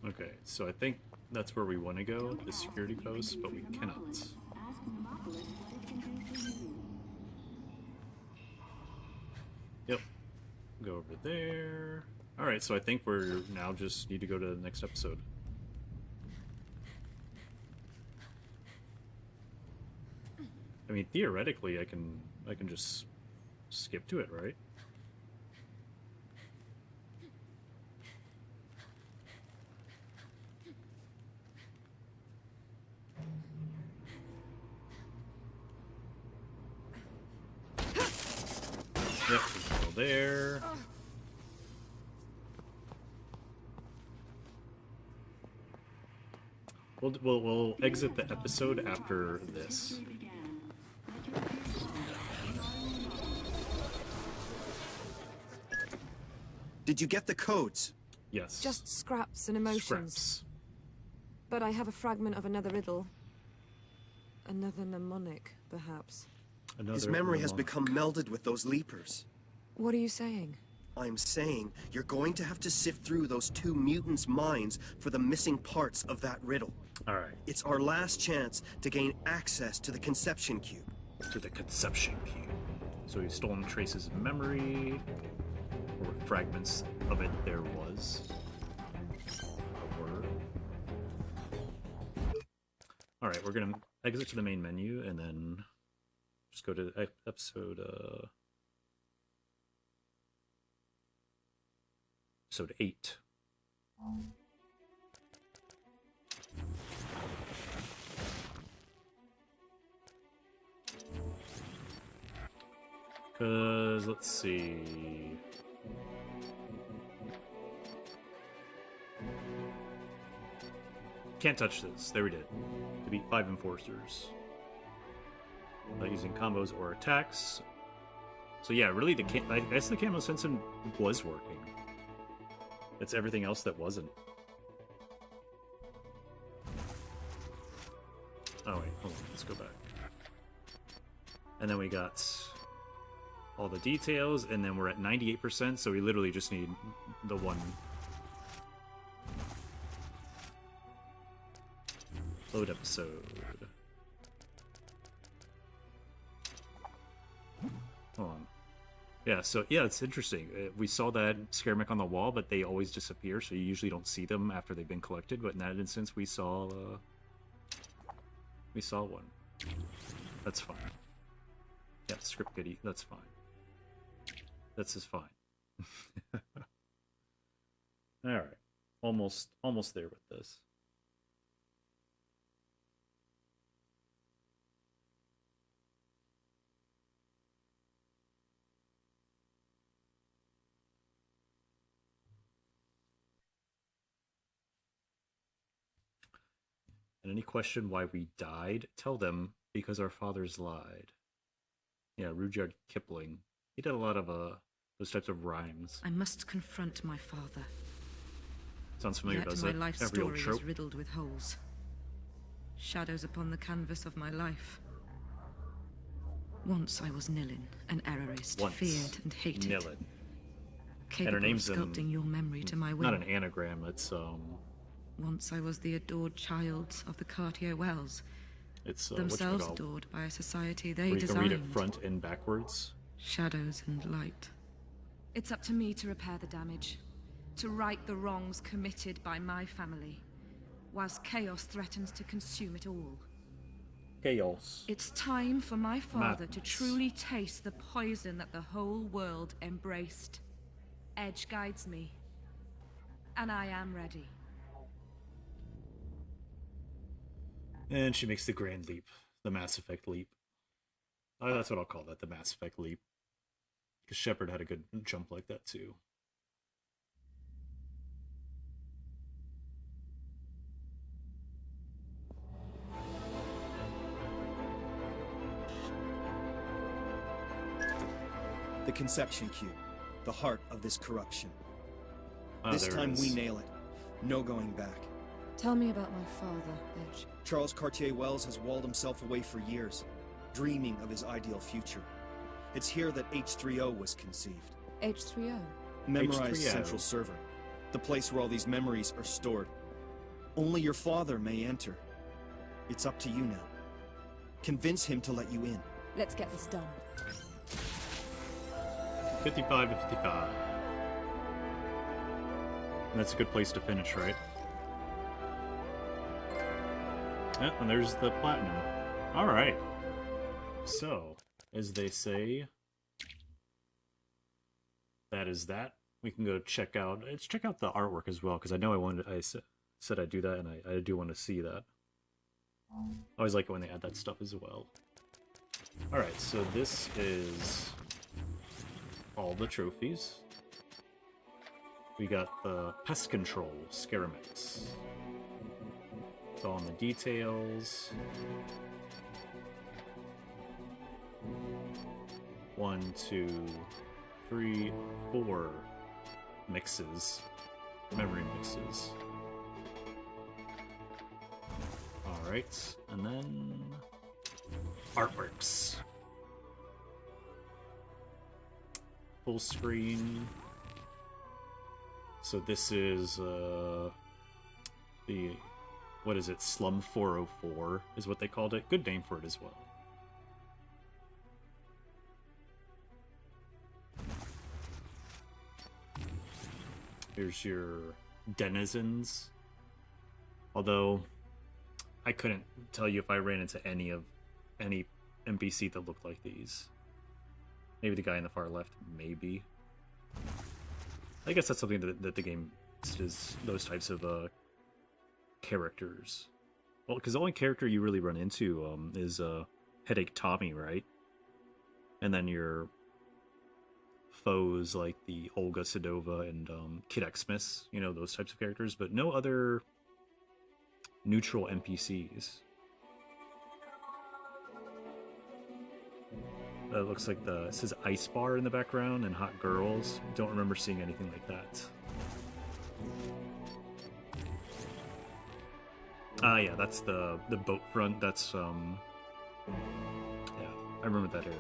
Okay, so I think that's where we want to go, the security post, but we cannot. Yep. Go over there. Alright, so I think we're now just need to go to the next episode. I mean, theoretically, I can just skip to it, right? Yep, go there. We'll exit the episode after this.
Did you get the codes?
Yes.
Just scraps and emotions.
Scraps.
But I have a fragment of another riddle. Another mnemonic, perhaps.
His memory has become melded with those leapers.
What are you saying?
I'm saying you're going to have to sift through those two mutants' minds for the missing parts of that riddle.
All right.
It's our last chance to gain access to the Conception Cube.
To the Conception Cube. So we've stolen Trace's memory, or what fragments of it there was. All right, we're gonna exit to the main menu and then just go to episode 8. Because, let's see. Can't touch this. There we did. To beat 5 enforcers. By using combos or attacks. So yeah, really, I guess the camo sensing was working. It's everything else that wasn't. Oh wait, hold on, let's go back. And then we got all the details, and then we're at 98%, so we literally just need the one. Load episode. Hold on. Yeah, so yeah, it's interesting. We saw that scare mech on the wall, but they always disappear, so you usually don't see them after they've been collected. But in that instance, we saw one. That's fine. Yeah, script goodie. That's fine. That's just fine. All right, almost there with this. And any question why we died, tell them because our fathers lied. Yeah, Rudyard Kipling. He did a lot of those types of rhymes.
I must confront my father.
Sounds familiar,
Yet
doesn't it?
my life
Every old
story
trope.
is riddled with holes. Shadows upon the canvas of my life. Once I was Nilin, an errorist,
Once.
feared and hated.
Nilin.
Capable
and her name's
of sculpting your memory to my will.
Not an anagram, it's
Once I was the adored child of the Cartier Wells.
It's
themselves adored by a society they
where you
designed.
can read it front and backwards.
Shadows and light.
It's up to me to repair the damage, to right the wrongs committed by my family, whilst chaos threatens to consume it all.
Chaos.
It's time for my father to
Madness.
truly taste the poison that the whole world embraced. Edge guides me, and I am ready.
And she makes the grand leap. The Mass Effect leap. Oh, that's what I'll call that, the Mass Effect leap. Because Shepard had a good jump like that too.
The Conception Cube, the heart of this corruption.
Ah,
This
there it
time we
is.
nail it. No going back.
Tell me about my father, Edge.
Charles Cartier Wells has walled himself away for years, dreaming of his ideal future. It's here that H3O was conceived.
H3O?
Memorized
H3O.
central server. The place where all these memories are stored. Only your father may enter. It's up to you now. Convince him to let you in.
Let's get this done.
55 to 55. And that's a good place to finish, right? Yeah, and there's the platinum. Alright. So, as they say, that is that. We can go check out, let's check out the artwork as well, because I know I said I'd do that, and I do want to see that. I always like it when they add that stuff as well. Alright, so this is all the trophies. We got the Pest Control Scaramix. It's all in the details. 1, 2, 3, 4 mixes, memory mixes. Alright, and then artworks. Full screen. So this is the, what is it, Slum 404 is what they called it. Good name for it as well. Here's your denizens. Although I couldn't tell you if I ran into any NPC that looked like these. Maybe the guy in the far left, maybe. I guess that's something that the game is, those types of characters. Well, because the only character you really run into is Headache Tommy, right? And then your foes like the Olga Sedova and Kid Xmas, you know, those types of characters, but no other neutral NPCs. It looks like it says Ice Bar in the background and Hot Girls. Don't remember seeing anything like that. Ah, yeah, that's the boat front. That's yeah, I remember that area.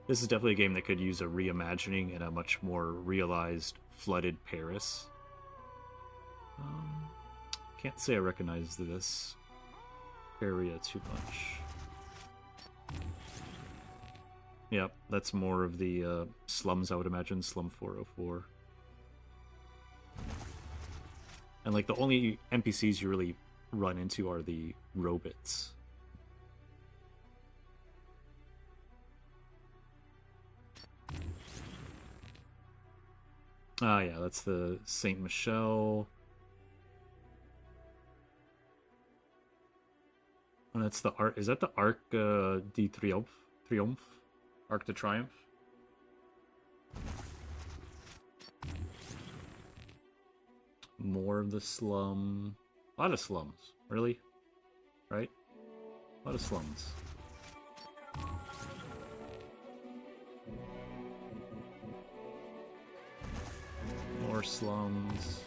This is definitely a game that could use a reimagining in a much more realized, flooded Paris. Can't say I recognize this area too much. Yep, that's more of the slums, I would imagine, Slum 404. And like the only NPCs you really run into are the robots. Ah, yeah, that's the Saint Michel. And that's the Arc. Is that the Arc de Triomphe? Arc de Triomphe? More of the slum. A lot of slums. Really? Right? A lot of slums. More slums.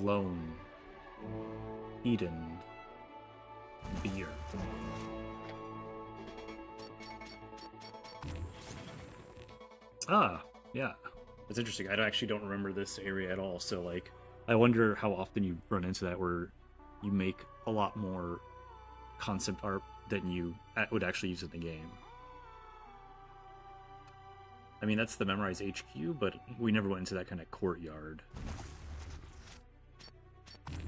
Lone. Eden. Beer. Ah, yeah. It's interesting. I actually don't remember this area at all, so like I wonder how often you run into that where you make a lot more concept art than you would actually use in the game. I mean, that's the Memorize HQ, but we never went into that kind of courtyard.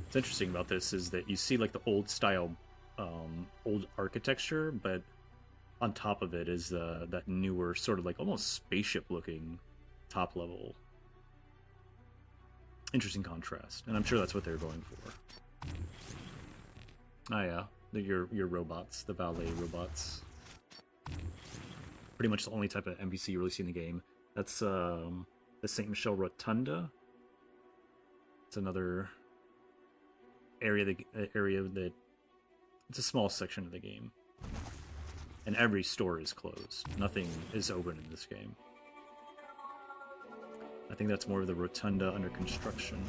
What's interesting about this is that you see like the old style, old architecture, but on top of it is that newer sort of like almost spaceship looking top level. Interesting contrast, and I'm sure that's what they're going for. Ah, yeah, your robots, the valet robots. Pretty much the only type of NPC you really see in the game. That's the Saint Michel Rotunda. It's another area that it's a small section of the game, and every store is closed. Nothing is open in this game. I think that's more of the rotunda under construction.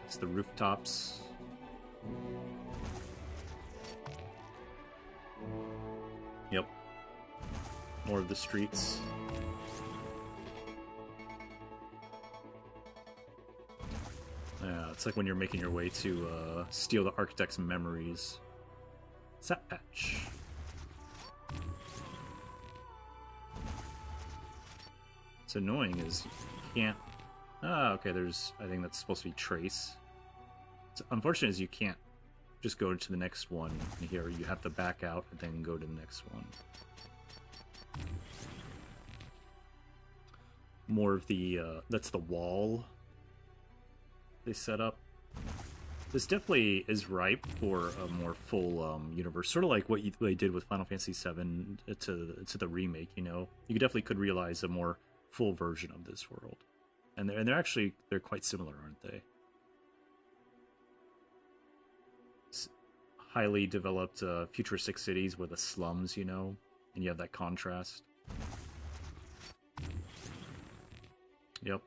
It's the rooftops. Yep. More of the streets. Yeah, it's like when you're making your way to steal the architect's memories. Sap patch. What's annoying is you can't... Ah, okay, there's... I think that's supposed to be trace. What's unfortunate is you can't just go to the next one here. You have to back out and then go to the next one. More of the... that's the wall they set up. This definitely is ripe for a more full universe, sort of like what they did with Final Fantasy VII to the remake. You know, you definitely could realize a more full version of this world, and they're quite similar, aren't they? highly developed futuristic cities with the slums, you know, and you have that contrast. Yep.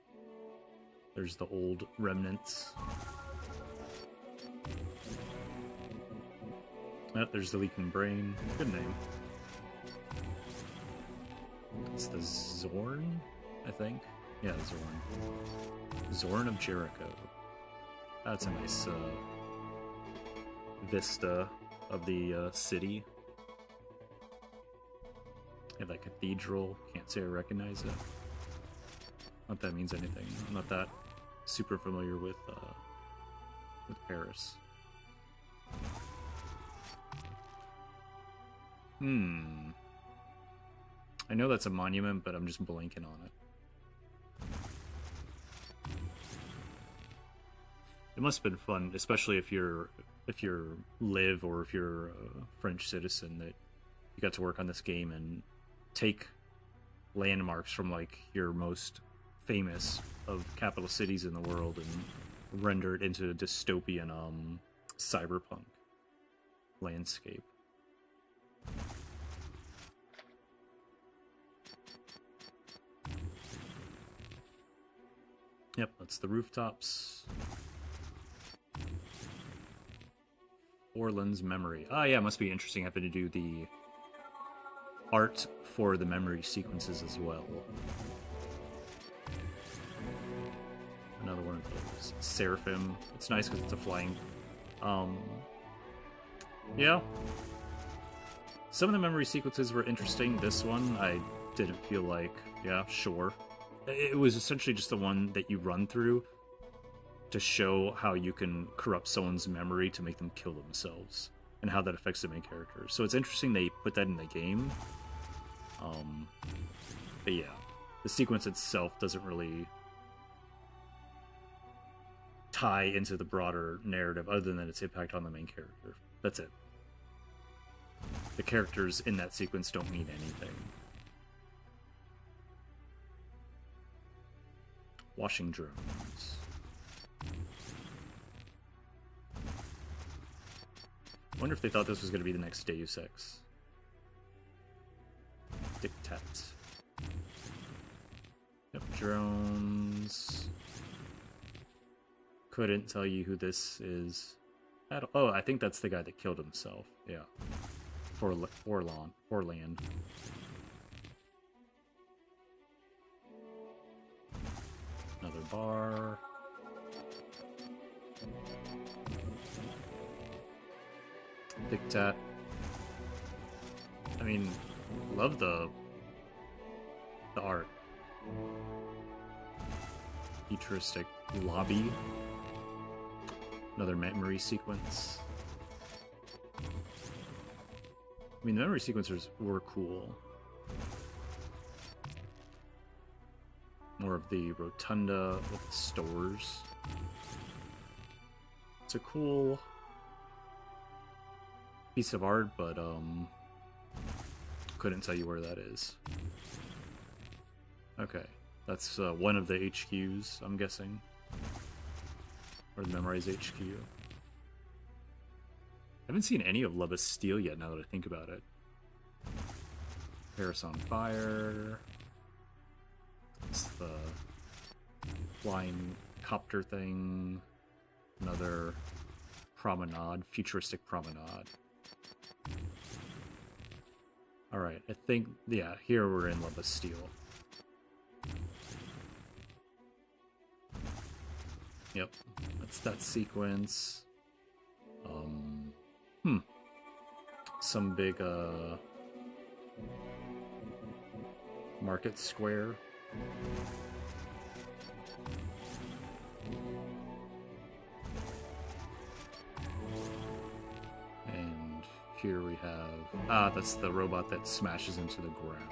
There's the old remnants. Oh, there's the leaking brain. Good name. It's the Zorn, I think. Yeah, Zorn. Zorn of Jericho. That's a nice vista of the city. Have that cathedral. Can't say I recognize it. Not that means anything. I'm not that super familiar with Paris. I know that's a monument, but I'm just blanking on it. It must have been fun, especially if you're live or if you're a French citizen, that you got to work on this game and take landmarks from like your most famous of capital cities in the world and render it into a dystopian cyberpunk landscape. Yep, that's the rooftops. Orland's memory. Ah, yeah, it must be interesting having to do the art for the memory sequences as well. Another one of those. Seraphim. It's nice because it's a flying. Yeah. Some of the memory sequences were interesting. This one, I didn't feel like, yeah, sure. It was essentially just the one that you run through to show how you can corrupt someone's memory to make them kill themselves, and how that affects the main character. So it's interesting they put that in the game. But yeah, the sequence itself doesn't really tie into the broader narrative other than its impact on the main character. That's it. The characters in that sequence don't mean anything. Washing drones. Wonder if they thought this was going to be the next Deus Ex. Dictat. Yep, drones. Couldn't tell you who this is. Oh, I think that's the guy that killed himself. Yeah. Forland. Another bar. Dictat. I mean, love the art. Futuristic lobby. Another memory sequence. I mean, the memory sequencers were cool. More of the rotunda with the stores. It's a cool piece of art, but couldn't tell you where that is. Okay, that's one of the HQs, I'm guessing. Or the Memorize HQ. I haven't seen any of La Bastille yet, now that I think about it. Paris on Fire. It's the flying copter thing. Another promenade, futuristic promenade. Alright, I think, yeah, here we're in La Bastille. Yep, that's that sequence. Some big, market square. And here we have... that's the robot that smashes into the ground.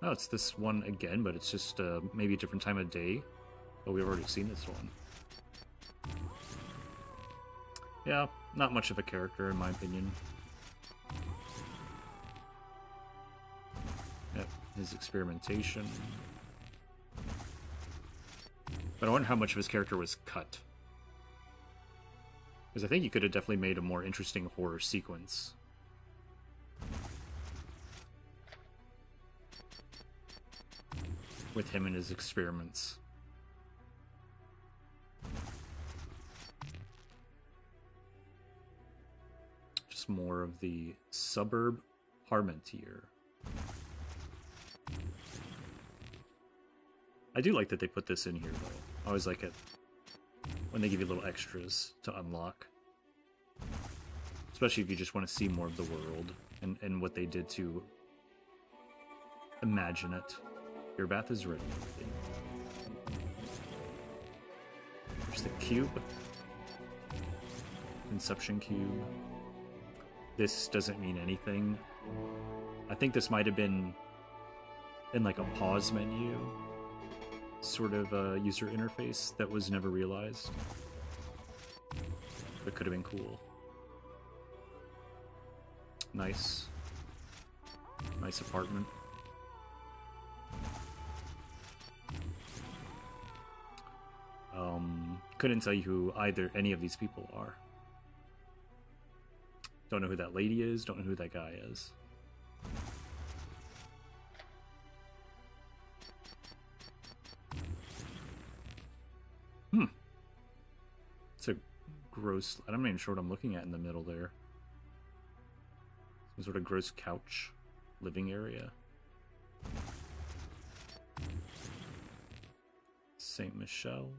Oh, it's this one again, but it's just maybe a different time of day. But we've already seen this one. Yeah, not much of a character in my opinion. Yep, his experimentation. But I wonder how much of his character was cut. Because I think you could have definitely made a more interesting horror sequence. With him and his experiments. Just more of the suburb Parmentier. I do like that they put this in here, though. I always like it when they give you little extras to unlock. Especially if you just want to see more of the world and what they did to imagine it. Your bath is ready. There's the cube. Inception cube. This doesn't mean anything. I think this might have been in like a pause menu sort of user interface that was never realized. That could have been cool. Nice. Nice apartment. Couldn't tell you who any of these people are. Don't know who that lady is, don't know who that guy is. It's a gross... I'm not even sure what I'm looking at in the middle there. Some sort of gross couch living area. Saint Michel.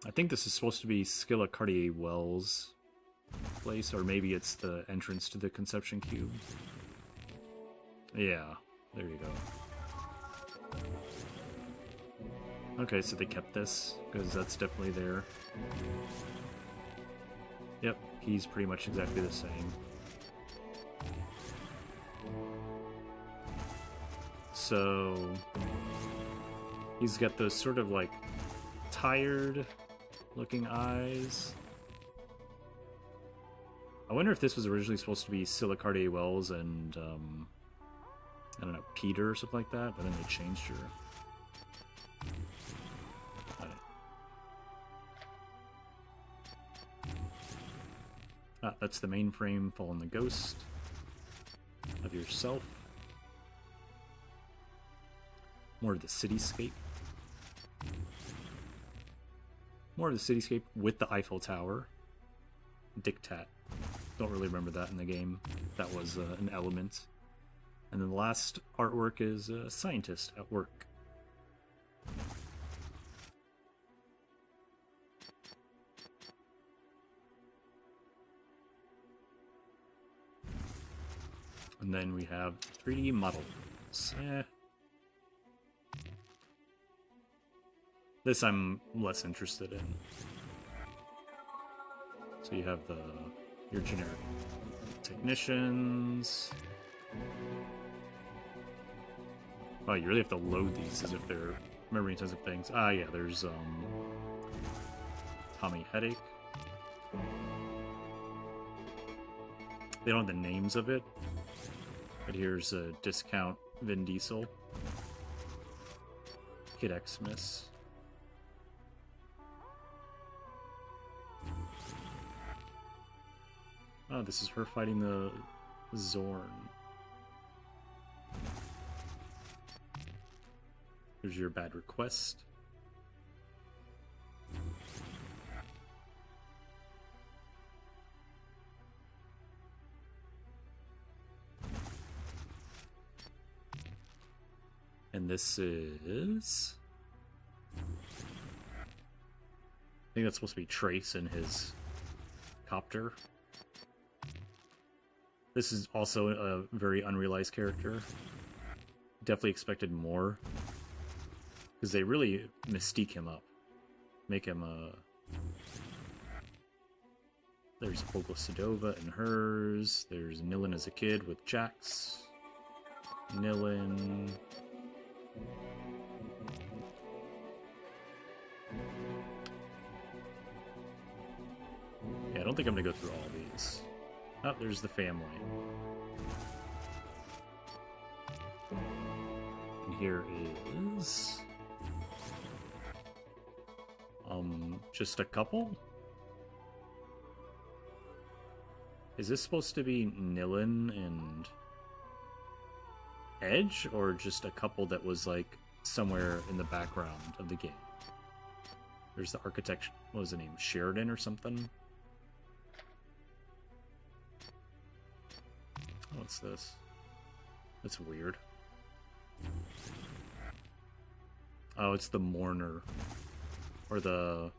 I think this is supposed to be Scylla Cartier-Wells' place, or maybe it's the entrance to the Conception Cube. Yeah, there you go. Okay, so they kept this, because that's definitely there. Yep, he's pretty much exactly the same. So he's got those sort of like tired looking eyes. I wonder if this was originally supposed to be Scylla Cartier-Wells and I don't know, Peter or something like that, but then they changed her. That's the mainframe, Fallen the Ghost of yourself. More of the cityscape. More of the cityscape with the Eiffel Tower. Dictat. Don't really remember that in the game. That was an element. And then the last artwork is a scientist at work. And then we have 3D models. This I'm less interested in. So you have your generic technicians. Oh, you really have to load these as if they're memory intensive things. Ah, yeah, there's Tommy Headache. They don't have the names of it, but here's a discount Vin Diesel. Kid Xmas. Oh, this is her fighting the Zorn. Here's your bad request. And this is... I think that's supposed to be Trace in his copter. This is also a very unrealized character. Definitely expected more. Because they really mystique him up. Make him a... There's Olga Sedova and hers. There's Nilin as a kid with Jax. Nilin... Yeah, I don't think I'm gonna go through all these. Oh, there's the family. And here is... just a couple? Is this supposed to be Nilin and Edge, or just a couple that was, like, somewhere in the background of the game? There's the architect, what was the name, Sheridan or something? What's this? That's weird. Oh, it's the Mourner. Or the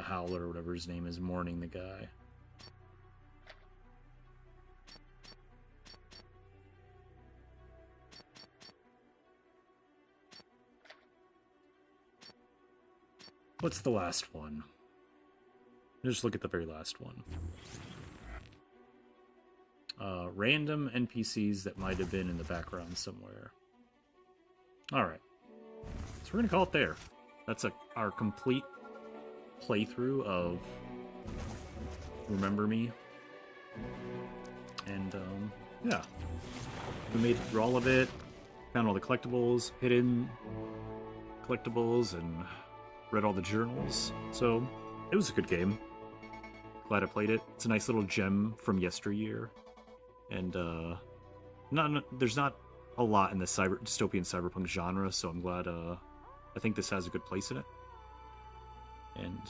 Howler, or whatever his name is, mourning the guy. What's the last one? Just look at the very last one. Random NPCs that might have been in the background somewhere. Alright. So we're gonna call it there. That's our complete playthrough of Remember Me. And, yeah. We made it through all of it. Found all the collectibles, hidden collectibles, and read all the journals. So, it was a good game. Glad I played it. It's a nice little gem from yesteryear. And, there's not a lot in the dystopian cyberpunk genre, so I'm glad, I think this has a good place in it. And,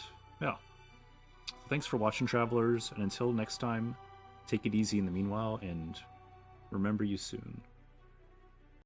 yeah. Thanks for watching, travelers, and until next time, take it easy in the meanwhile, and remember you soon.